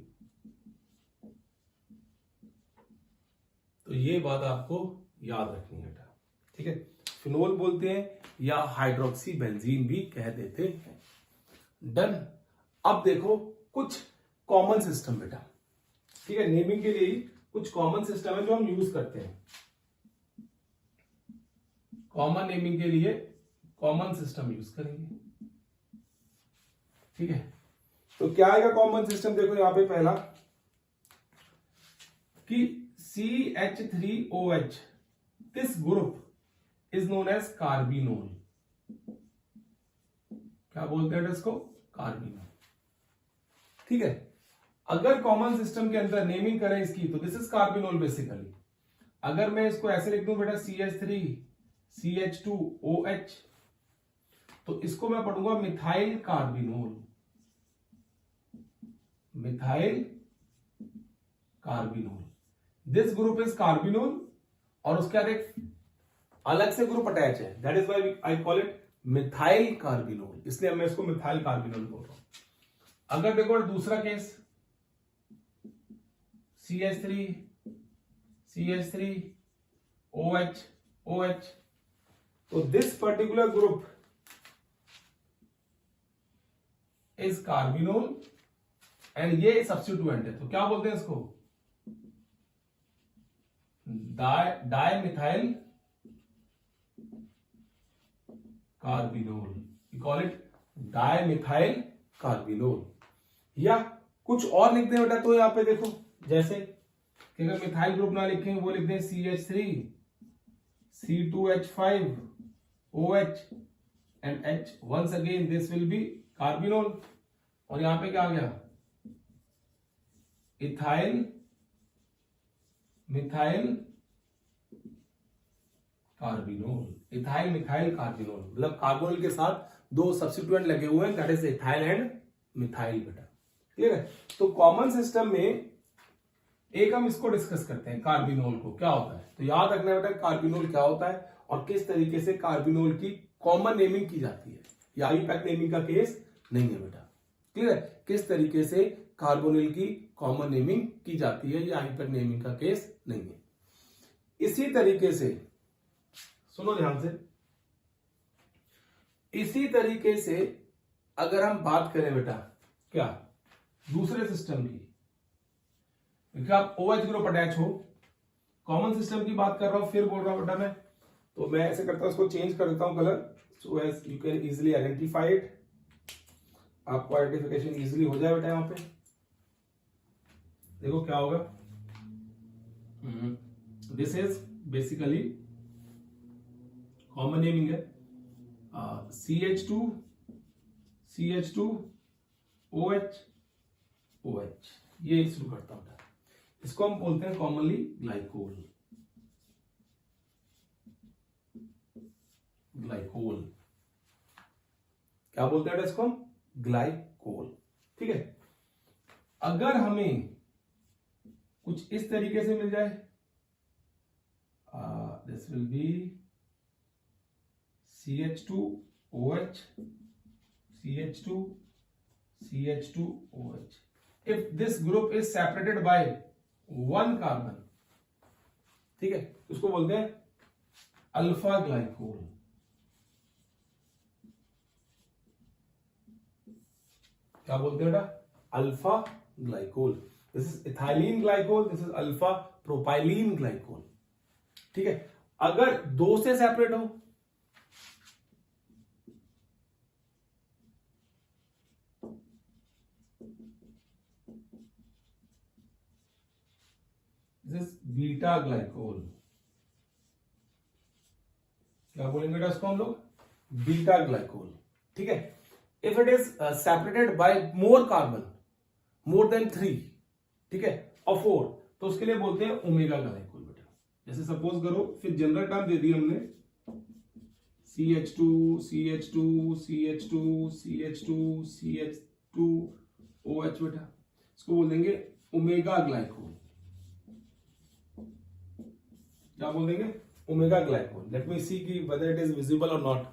तो ये बात आपको याद रखनी है बेटा। ठीक है, फिनोल बोलते हैं या हाइड्रोक्सी बेंजीन भी कह देते हैं। डन। अब देखो कुछ कॉमन सिस्टम बेटा। ठीक है, नेमिंग के लिए कुछ कॉमन सिस्टम है जो हम यूज करते हैं। कॉमन नेमिंग के लिए कॉमन सिस्टम यूज करेंगे। ठीक है, तो क्या आएगा कॉमन सिस्टम, देखो यहां पे पहला कि CH3OH, this group is known as carbinol. क्या बोलते हैं इसको, कार्बिनोल। ठीक है, अगर कॉमन सिस्टम के अंदर नेमिंग करें इसकी तो दिस इज कार्बिनोल बेसिकली। अगर मैं इसको ऐसे लिख दूं बेटा CH3CH2OH, तो इसको मैं पढ़ूंगा methyl carbinol. Methyl carbinol, this group is carbinol, और उसके बाद एक अलग से ग्रुप अटैच है, that is why I call it methyl carbinol, इसलिए मैं इसको मिथाइल कार्बिनोल बोल रहा हूं। अगर देखो दूसरा केस CH3OH, तो this particular group is carbinol and ये सब्स्टिट्यूएंट है, तो क्या बोलते हैं इसको, dimethyl carbinol. We call it dimethyl carbinol. या कुछ और लिखते हैं बेटा, तो यहां पे देखो जैसे कि अगर मिथाइल ग्रुप ना लिखें, वो लिखते हैं CH3C2H5OH and H, once again this will be carbinol. और यहां पे क्या आ गया, ethyl methyl carbinol. Ethyl methyl carbinol मतलब कार्बोनिल के साथ दो सब्स्टिट्यूएंट लगे हुए हैं, that is ethyl and methyl बेटा। क्लियर है। तो कॉमन सिस्टम में एक हम इसको डिस्कस करते हैं, कार्बिनोल को क्या होता है। तो याद रखना बेटा कार्बिनोल क्या होता है और किस तरीके से कार्बिनोल की कॉमन नेमिंग की जाती है। या आईपैक नेमिंग का केस नहीं है बेटा। क्लियर है, किस तरीके से कार्बोनिल की कॉमन नेमिंग की जाती है, या आईपैक नेमिंग का केस नहीं है। इसी तरीके से सुनो ध्यान से, इसी तरीके से अगर हम बात करें बेटा क्या दूसरे सिस्टम की, देखिए आप OH ग्रुप अटैच हो, कॉमन सिस्टम की बात कर रहा हूं, फिर बोल रहा हूं बेटा मैं, तो मैं ऐसे करता हूं, इसको चेंज कर देता हूं colour, so as you can easily identify it. आपको आइडेंटिफिकेशन इजिली हो जाए बेटा। यहां पे देखो क्या होगा, this is basically common naming है, CH2OH, ये शुरू करता हूं। इसको हम बोलते हैं कॉमनली ग्लाइकोल। ग्लाइकोल क्या बोलते हैं इसको, ग्लाइकोल। ठीक है, अगर हमें कुछ इस तरीके से मिल जाए, this will B CH2OH, CH2OH। If this group is separated by one carbon, ठीक है, उसको बोलते हैं अल्फा ग्लाइकोल। क्या बोलते हैं बेटा, alpha glycol. This is ethylene glycol, this is alpha propylene glycol. ठीक है, अगर दो से सेपरेट हो, दिस इज बीटा ग्लाइकोल। क्या बोलेंगे बेटा इसको हम लोग, बीटा ग्लाइकोल। ठीक है, if it is separated by more carbon, more than 3, ठीक है, और 4, तो उसके लिए बोलते हैं ओमेगा ग्लाइकोल बेटा। जैसे सपोज करो, फिर जनरल टर्म दे दी हमने CH2, CH2, CH2, CH2, CH, H2OH बेटा, इसको बोल देंगे ओमेगा ग्लाइकोल। क्या बोल देंगे? Omega glycol. लेट मी सी कि whether it is visible or not.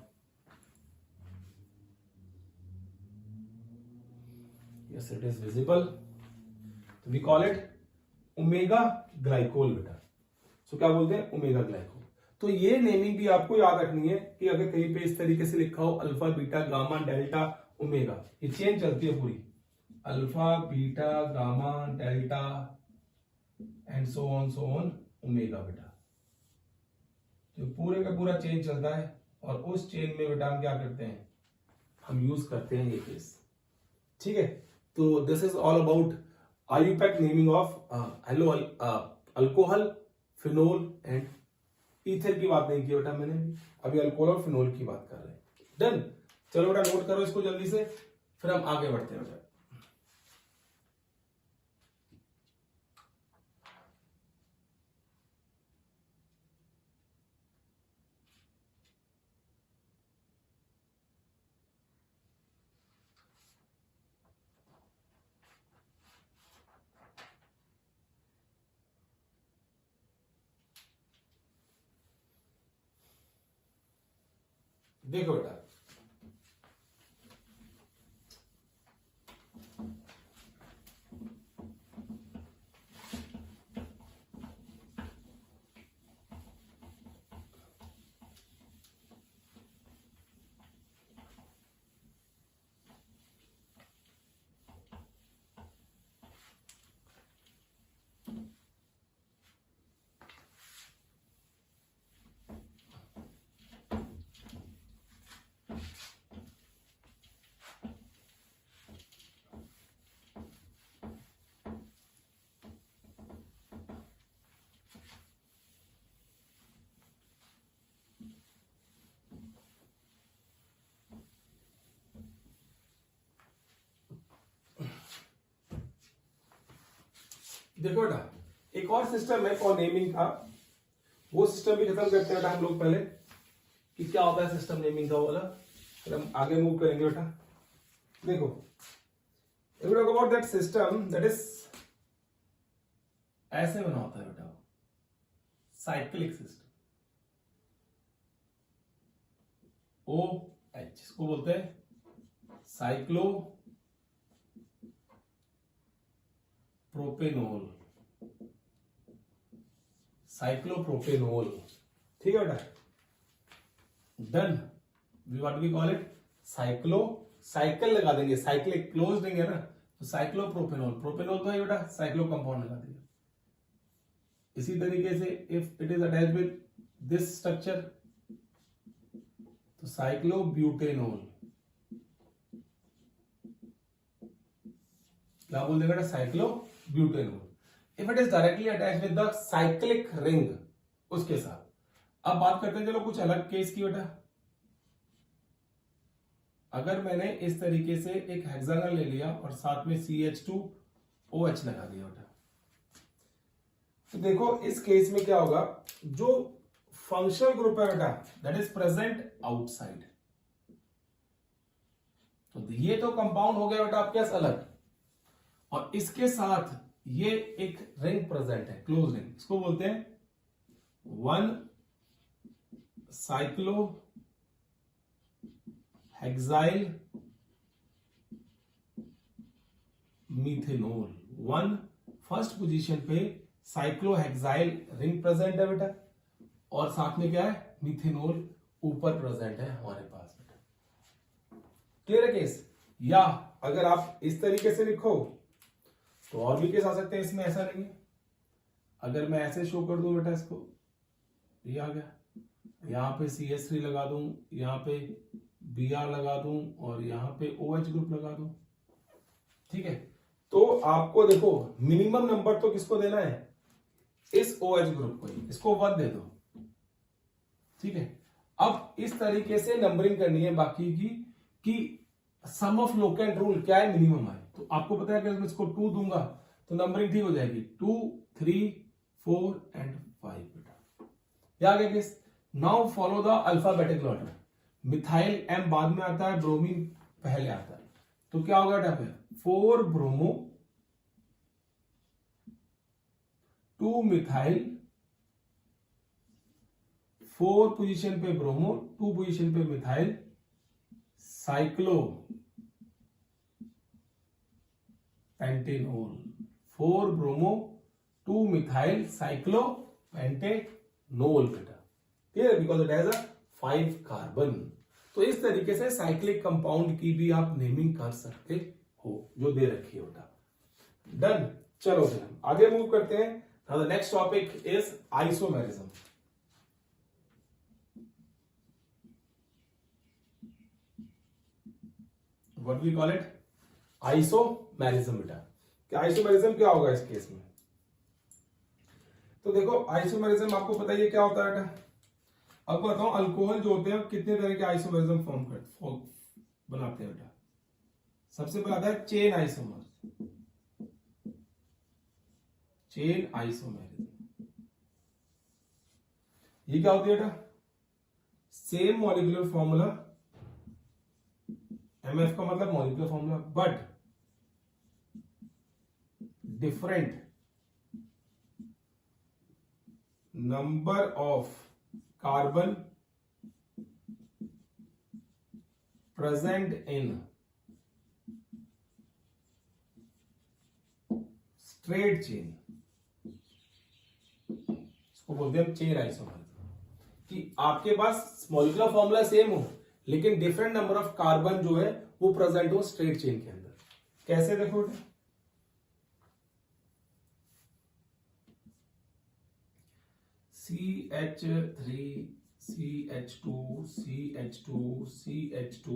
Yes, it is visible. So we call it omega glycol बेटा। सो क्या बोलते हैं? Omega glycol. तो ये नेमिंग भी आपको याद रखनी है कि अगर कहीं पे इस तरीके से लिखा हो alpha beta gamma delta omega, ये चेन चलती है पूरी, alpha beta gamma delta and so on omega बेटा। तो पूरे का पूरा चेन चलता है और उस चेन में बेटा हम क्या करते हैं? हम यूज करते हैं ये केस। ठीक है, तो this is all about IUPAC naming of alcohol, phenol and ether की बात नहीं की बेटा मैंने, अभी अल्कोहल और फिनोल की बात कर रहे हैं। डन। चलो बेटा नोट करो इसको जल्दी से, फिर हम आगे बढ़ते हैं बेटा। देखो बेटा, देखो बेटा एक और सिस्टम है फॉर नेमिंग का, वो सिस्टम भी खत्म करते हैं बेटा हम लोग पहले कि क्या होता है सिस्टम नेमिंग का वाला, फिर हम आगे मूव करेंगे बेटा। देखो if we talk about that system that is ऐसे बना होता है बेटा, साइक्लिक सिस्टम, OH इसको बोलते हैं साइक्लो प्रोपेनोल, साइक्लोप्रोपेनोल। ठीक है बेटा, done. What we call it? Cycle लगा देंगे, साइक्लिक क्लोज देंगे ना, तो साइक्लोप्रोपेनोल, प्रोपेनोल तो है बेटा, साइक्लो कंपाउंड लगा देंगे। इसी तरीके से if it is attached with this structure तो साइक्लोब्यूटेनोल, क्या बोल देगा बेटा? Cyclobutanol. If it is directly attached with the cyclic ring, उसके साथ। अब बात करते हैं चलो कुछ अलग केस की बेटा। अगर मैंने इस तरीके से एक हेक्सागन ले लिया और साथ में CH2OH लगा दिया बेटा, तो देखो इस केस में क्या होगा, जो फंक्शनल ग्रुप है बेटा दैट इज प्रेजेंट आउटसाइड, तो ये तो कंपाउंड हो गया बेटा आपके पास अलग, और इसके साथ ये एक रिंग प्रेजेंट है, क्लोज रिंग, इसको बोलते हैं 1 cyclo hexyl methanol. 1 first position पे साइक्लोहेक्साइल रिंग प्रेजेंट है बेटा, और साथ में क्या है? मीथेनोल ऊपर प्रेजेंट है हमारे पास बेटा। क्लियर है केस? या अगर आप इस तरीके से लिखो तो और भी केस आ सकते हैं इसमें, ऐसा नहीं है। अगर मैं ऐसे शो कर दूं बेटा इसको, ये आ गया, यहां पे CH3 लगा दूं, यहां पे Br लगा दूं और यहां पे OH ग्रुप लगा दूं। ठीक है, तो आपको देखो मिनिमम नंबर तो किसको देना है? इस OH ग्रुप को ही, इसको 1 दे दो। ठीक है, अब इस तरीके से नंबरिंग करनी है बाकी की कि सम ऑफ लोकेंट रूल क्या है? मिनिमम है। तो आपको पता है कि अगर इसको 2 दूंगा तो नंबरिंग ठीक हो जाएगी, 2 3 4 एंड 5 बेटा। क्या आ गया case? Now follow the alphabetic order. Methyl M बाद में आता है, ब्रोमीन पहले आता है। तो क्या होगा बेटा फिर 4 ब्रोमो 2 मिथाइल, 4 पोजीशन पे ब्रोमो 2 पोजीशन पे methyl cyclopentanol, 4 bromo 2 methyl cyclopentanol बेटा, ठीक है, because it has a 5 carbon. तो इस तरीके से साइक्लिक कंपाउंड की भी आप नेमिंग कर सकते हो जो दे रखी है बेटा। डन, चलो फिर हम आगे मूव करते हैं। Now the next topic is isomerism. What we call it, isomerism बेटा। क्या आइसोमेरिज्म क्या होगा इस केस में? तो देखो आइसोमेरिज्म आपको पता ही है क्या होता है बेटा। अब बताओ अल्कोहल जो होते हैं कितने तरह के आइसोमेरिज्म फॉर्म बनाते हैं बेटा। सबसे पहला आता है चेन आइसोमर, चेन आइसोमेरिज्म। ये क्या होती है बेटा? सेम मॉलिक्यूलर फॉर्मूला, एमएफ का मतलब molecular formula, but different number of carbon present in straight chain, इसको बोलते हैं चेन आइसोमेरिज्म। कि आपके पास मॉलिक्यूलर फॉर्मूला सेम हो लेकिन डिफरेंट नंबर ऑफ कार्बन जो है वो प्रेजेंट हो स्ट्रेट चेन के अंदर। कैसे देखो, CH3 CH2 CH2 CH2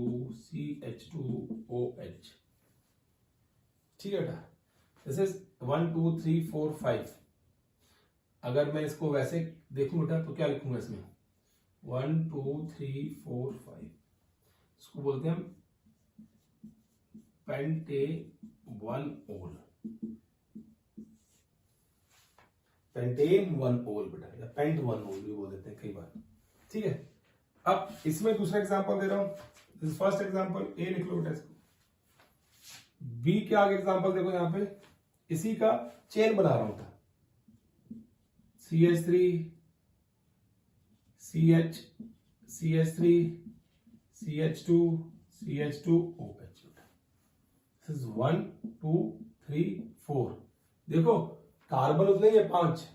CH2OH, ठीक है बेटा। This is 1 2 3 4 5। अगर मैं इसको वैसे देखूं बेटा तो क्या लिखूंगा इसमें 1 2 3 4 5, इसको बोलते हैं पेंटेन-1-ओल, पेंटेन-1-ओल बेटा, या पेंट-1-ओल भी बोल देते हैं कई बार, ठीक है। अब इसमें दूसरा एग्जांपल दे रहा हूं। दिस फर्स्ट एग्जांपल, ए लिख लो बेटा इसको। बी के आगे एग्जांपल देखो, यहां पे इसी का चेन बना रहा हूं, CH3 CH CH3 CH2 CH2OH। This is 1 2 3 4। देखो कार्बन उतने ही है 5।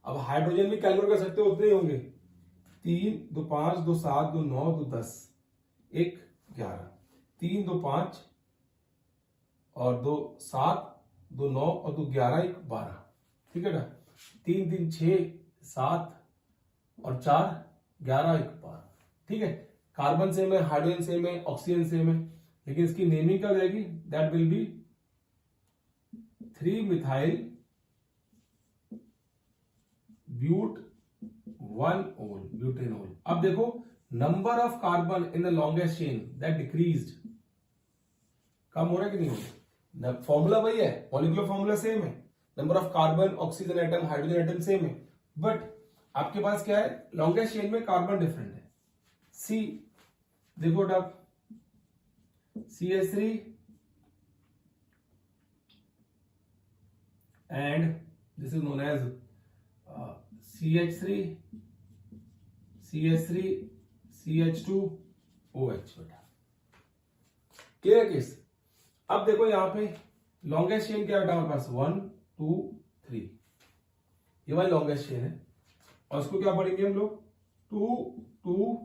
अब हाइड्रोजन भी कैलकुलेट कर सकते हो, उतने ही होंगे। 3 2 5 2 7 2 9 2 10 1 11, 3 2 5 और 2 7 2 9 और 2 11 1 12, ठीक है ना। 3 3 6 7 और 4 11 1 12, ठीक है। कार्बन सेम है, हाइड्रोजन सेम है, ऑक्सीजन सेम है, लेकिन इसकी नेमिंग क्या रहेगी? दैट विल बी 3 मिथाइल ब्यूट-1-ओल, ब्यूटेनोल। अब देखो number of carbon in the longest chain that decreased, कम हो रहा है कि नहीं हो रहा? फॉर्मूला वही है, मॉलिक्यूलर फॉर्मूला सेम है, number of carbon, oxygen atom, hydrogen atom same है, बट आपके पास क्या है? लॉन्गेस्ट चेन में कार्बन डिफरेंट है। सी देखो आप CH3 and this is known as CH3 CH3 CH2OH बेटा, क्लियर केस। अब देखो यहां पे लॉन्गेस्ट चेन क्या बेटा हमारे पास 1 2 3, ये वाली लॉन्गेस्ट चेन है, और इसको क्या पढ़ेंगे हम लोग 2 2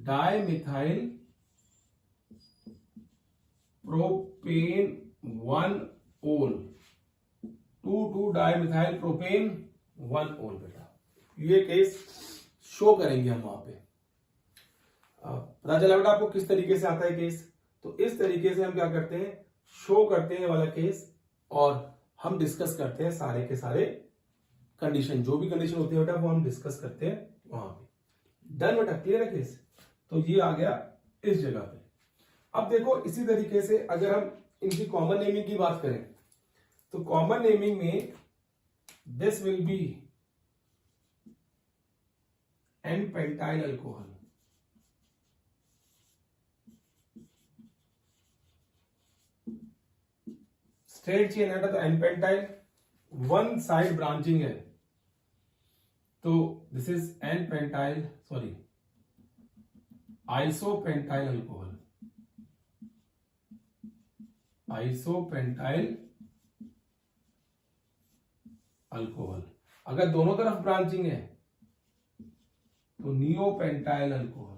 डाइमिथाइल प्रोपेन-1-ओल, 2 2 डाइमिथाइल प्रोपेन-1-ओल बेटा। ये केस शो करेंगे हम वहां पे। पता चला बेटा आपको किस तरीके से आता है केस? तो इस तरीके से हम क्या करते हैं, शो करते हैं वाला केस, और हम डिस्कस करते हैं सारे के सारे कंडीशन, जो भी कंडीशन होती है बेटा वो हम डिस्कस करते हैं वहां पे। डन बेटा, क्लियर है केस? तो ये आ गया इस जगह पे। अब देखो इसी तरीके से अगर हम इनकी कॉमन नेमिंग की बात करें तो कॉमन नेमिंग में this will be n pentyl alcohol, straight chain है तो n pentyl, one side branching है तो this is n pentyl, sorry isopentyl alcohol, isopentyl alcohol. अगर दोनों तरफ ब्रांचिंग है तो नियोपेंटाइल अल्कोहल।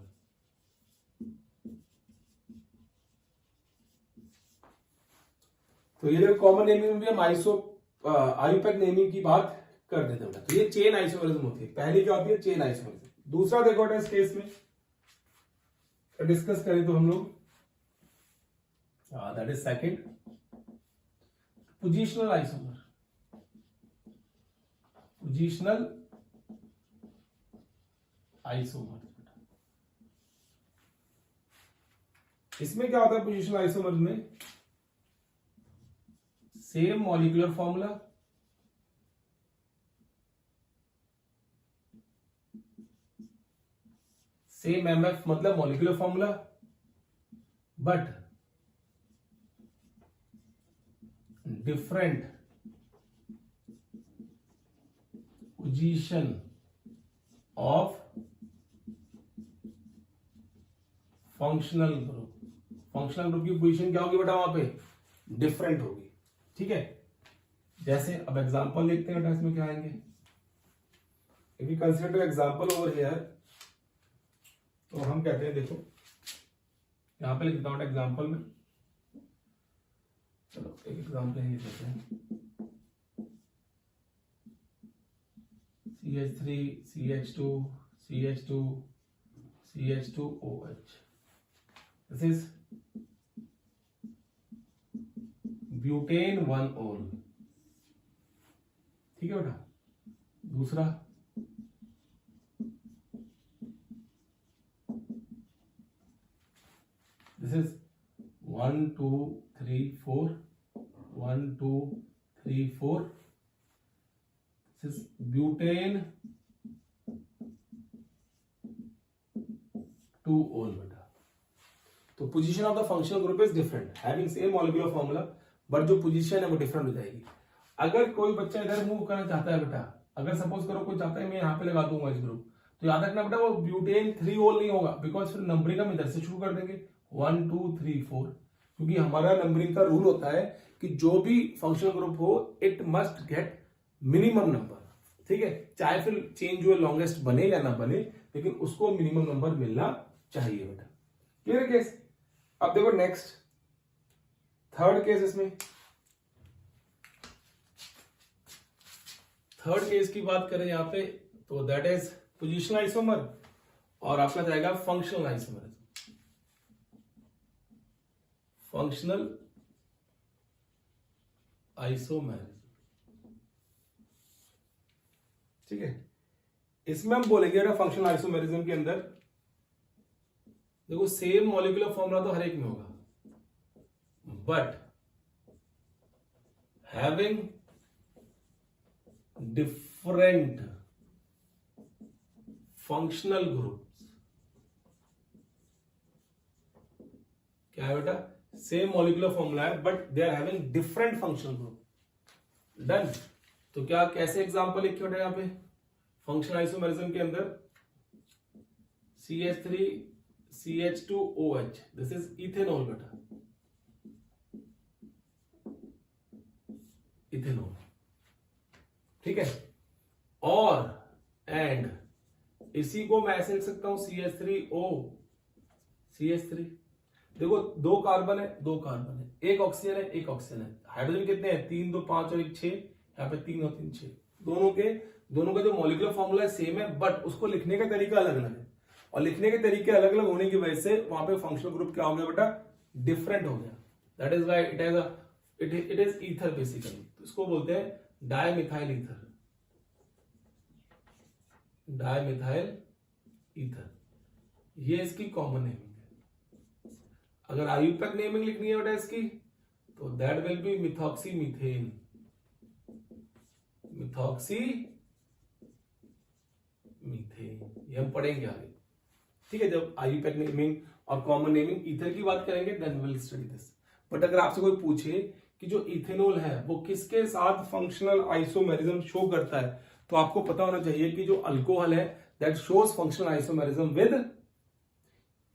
तो ये कॉमन नेमिंग में भी हम आयुपेक नेमिंग की बात कर देते हैं। तो ये चेन आइसोमेरिज्म होती है। पहली क्या होती है? Chain isomerism. दूसरा देखो इस केस में डिस्कस करें तो हम लोग that is second, positional isomer. Positional isomer, इसमें क्या होता है? पोजिशनल आइसोमर में same molecular formula, same MF मतलब molecular formula, but different position of functional group. Functional group की पोजीशन क्या होगी बेटा? वहां पे डिफरेंट होगी। ठीक है, जैसे अब एग्जांपल देखते हैं बेटा, इसमें क्या आएंगे। If you consider example over here, तो हम कहते हैं, देखो यहां पे लिखता हूं एग्जांपल में, चलो एक एग्जांपल ये देते हैं, CH3 CH2 CH2 CH2OH, this is butane 1-ol। ठीक है बेटा। दूसरा this is 1 2 3 4 1 2 3 4, this is butane 2-ol बेटा। तो position of the functional group is different, having same molecular formula, but जो पोजीशन है वो डिफरेंट हो जाएगी। अगर कोई बच्चा इधर मूव करना चाहता है बेटा, अगर सपोज करो कोई चाहता है मैं यहाँ पे लगा दूंगा इस ग्रुप, तो याद रखना बेटा वो ब्यूटेन 3-ol नहीं होगा, बिकॉज फिर नंबरिंग हम इधर से शुरू कर देंगे 1 2 3 4, क्योंकि हमारा नंबरिंग का रूल होता है कि जो भी फंक्शनल ग्रुप हो it must get minimum number. ठीक है, चाहे फिर चेंज जो है लॉन्गेस्ट बने या ना बने, लेकिन उसको मिनिमम नंबर मिलना चाहिए बेटा। Clear case. अब देखो नेक्स्ट थर्ड केस, इसमें थर्ड केस की बात करें यहां पे, तो दैट इज पोजिशनल आइसोमर और आपका जाएगा फंक्शनल आइसोमर। Functional isomerism. ठीक है, इसमें हम बोलेंगे फंक्शनल आइसोमेरिज्म के अंदर देखो सेम मॉलिक्यूलर फॉर्मूला तो हर एक में होगा, but having different functional groups. क्या है बेटा? सेम मॉलिक्यूलर फॉर्मूला है but they are having different functional group. Done. तो क्या कैसे एग्जांपल लिखे बेटा यहां पे फंक्शनल आइसोमेरिज्म के अंदर? CH3 CH2OH, this is ethanol बेटा, इथेनॉल। ठीक है, और एंड इसी को मैं ऐसे लिख सकता हूं CH3O CH3। देखो दो कार्बन है, दो कार्बन है, एक ऑक्सीजन है, एक ऑक्सीजन है। हाइड्रोजन कितने हैं? 3 2 5 और 1 6, यहाँ पे 3 और 3 6। दोनों का जो मॉलिक्यूलर फॉर्मूला है सेम है, बट उसको लिखने का तरीका अलग अलग है, और लिखने के तरीके अलग अलग होने की वजह से वहां पे फंक्शनल ग्रुप क्या हो गया बेटा? डिफरेंट हो गया। That is why it is ether basically. तो इसको बोलते हैं डायमिथाइल ईथर, डायमिथाइल ईथर। ये इसकी कॉमन नेमिंग है। अगर आयुपेक नेमिंग लिखनी है बेटा इसकी, तो that will be methoxy methane, methoxy methane. ये हम पढ़ेंगे आगे। ठीक है, जब आयुपेक नेमिंग और कॉमन नेमिंग ईथर की बात करेंगे then will study this. But अगर आपसे कोई पूछे कि जो इथेनॉल है वो किसके साथ फंक्शनल आइसोमेरिज्म शो करता है, तो आपको पता होना चाहिए कि जो अल्कोहल है that shows functional isomerism with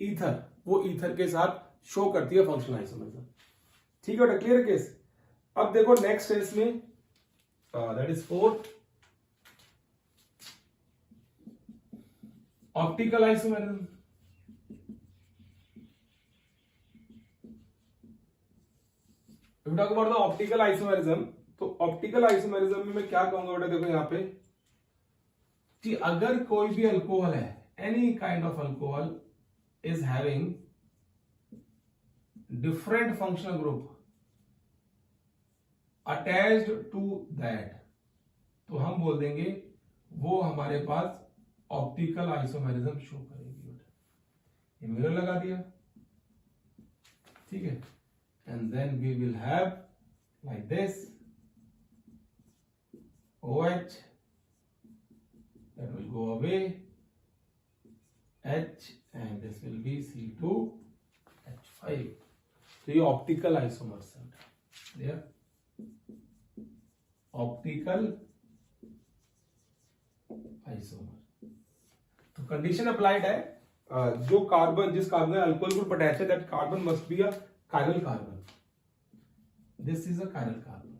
ether, वो ईथर के साथ शो करती है फंक्शनल आइसोमेरिज्म। ठीक है बेटा, क्लियर केस। अब देखो नेक्स्ट है इसमें that is fourth, optical isomerism. If we talk about the optical isomerism, तो ऑप्टिकल आइसोमेरिज्म में मैं क्या कहूंगा बेटा, देखो यहाँ पे कि अगर कोई भी अल्कोहल है, any kind of alcohol is having different functional group attached to that, तो हम बोल देंगे वो हमारे पास ऑप्टिकल आइसोमेरिज्म शो करेगी बेटा। ये मिरर लगा दिया, ठीक है, and then we will have like this OH, that will go away, H, and this will be C2H5. तो ये ऑप्टिकल आइसोमर्स है, क्लियर, ऑप्टिकल आइसोमर। तो कंडीशन अप्लाइड है, जो कार्बन, जिस कार्बन अल्कोहल ग्रुप अटैच है, that carbon must be a chiral carbon. This is a chiral carbon.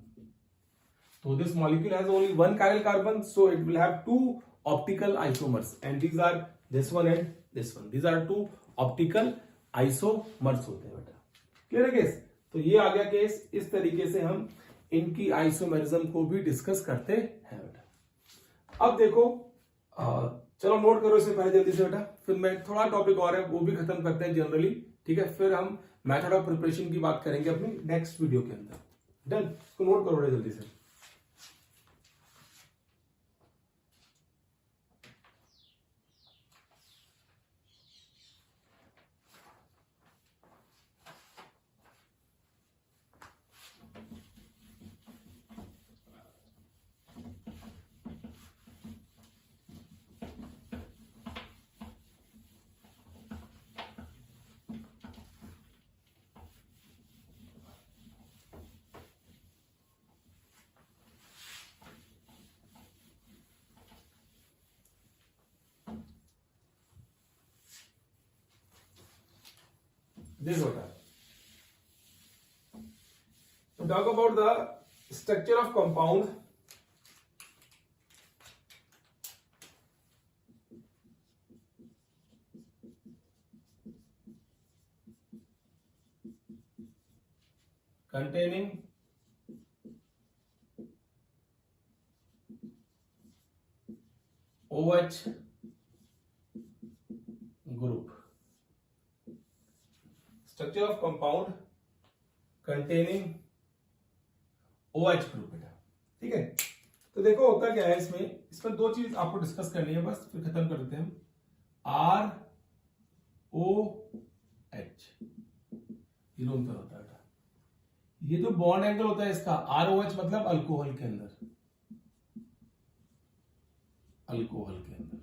So this molecule has only one chiral carbon, so it will have two optical isomers, and these are this one and this one. These are two optical isomers होते हैं बेटा, clear है case. तो ये आ गया case, इस तरीके से हम इनकी आइसोमेरिज्म को भी डिस्कस करते हैं बेटा। अब देखो चलो नोट करो इसे पहले जल्दी से बेटा, फिर मैं थोड़ा टॉपिक और है वो भी खत्म करते हैं जनरली, ठीक है, फिर हम मेथड ऑफ प्रिपरेशन की बात करेंगे अपनी नेक्स्ट वीडियो के अंदर। डन, इसको नोट करो जल्दी से। This what are. To talk about the structure of compound, containing OH group. Structure of compound containing OH group बेटा, ठीक है। तो देखो होता क्या है इसमें दो चीज आपको डिस्कस करनी है, बस फिर खत्म कर देते हैं हम। ROH ये दोनों तरह होता है बेटा, ये जो बॉन्ड एंगल होता है इसका ROH मतलब अल्कोहल के अंदर, अल्कोहल के अंदर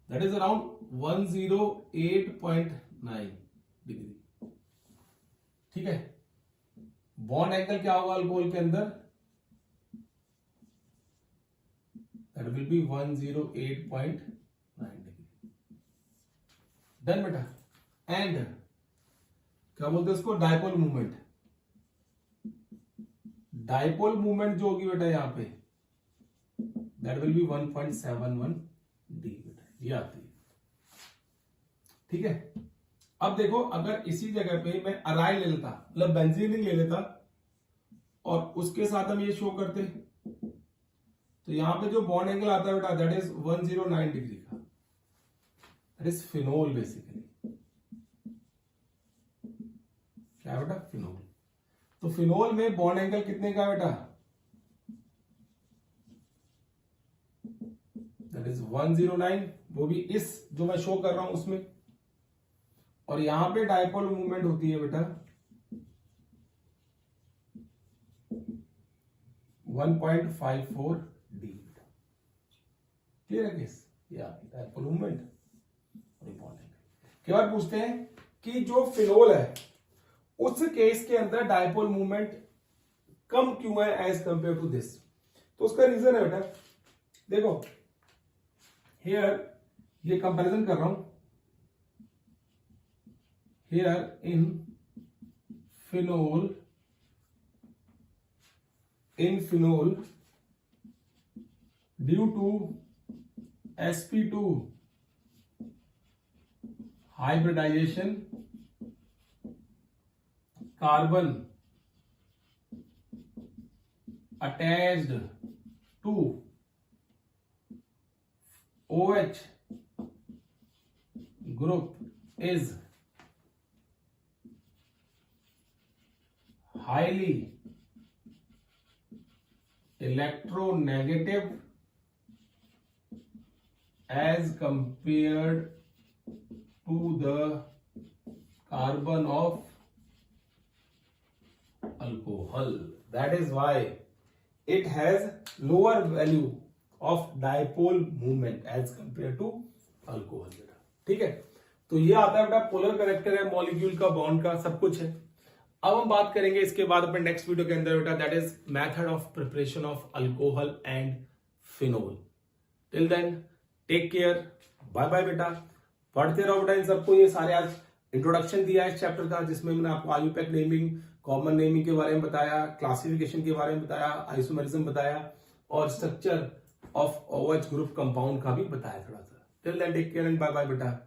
दैट इज अराउंड 108.9 डिग्री, ठीक है। बॉन्ड एंगल क्या होगा अल्कोहल के अंदर, that will B 108.9 degree. Done बेटा। एंड क्या बोलते हैं इसको, डायपोल मूवमेंट। डायपोल मूवमेंट जो होगी बेटा यहाँ पे दैट विल बी 1.71 डी बेटा, ये आती है, ठीक है। अब देखो अगर इसी जगह पे मैं अराइल ले लेता, मतलब बेंजीन ले लेता और उसके साथ हम ये शो करते, तो यहां पे जो बॉन्ड एंगल आता है बेटा दैट इज 109 डिग्री का, दैट इज फिनोल बेसिकली, क्या बेटा, फिनोल। तो फिनोल में बॉन्ड एंगल कितने का बेटा, दैट इज 109, वो भी इस जो मैं शो कर रहा हूं उसमें, और यहां पे डायपोल मूवमेंट होती है बेटा 1.54 डी, क्लियर है केस, या डायपोल मूवमेंट और इंपॉर्टेंट। क्या पूछते हैं कि जो फिनोल है उस केस के अंदर डायपोल मूवमेंट कम क्यों है एज कंपेयर टू दिस? तो उसका रीजन है बेटा, देखो हियर ये कंपैरिजन कर रहा हूं, here in phenol due to sp2 hybridization, carbon attached to OH group is highly electronegative as compared to the carbon of alcohol. That is why it has lower value of dipole moment as compared to alcohol. ठीक है, तो ये आता है बेटा polar character है molecule का, bond का, सब कुछ है। अब हम बात करेंगे इसके बाद अपने नेक्स्ट वीडियो के अंदर बेटा, that is method of preparation of alcohol and phenol. Till then take care, bye bye बेटा, पढ़ते रहो बेटा इन सबको। ये सारे आज इंट्रोडक्शन दिया है इस चैप्टर का, जिसमें मैंने आपको आईयूपैक नेमिंग, कॉमन नेमिंग के बारे में बताया, क्लासिफिकेशन के बारे में बताया, आइसोमेरिज्म बताया और structure of OH group compound का भी बताया थोड़ा सा। Till then take care and bye bye बेटा।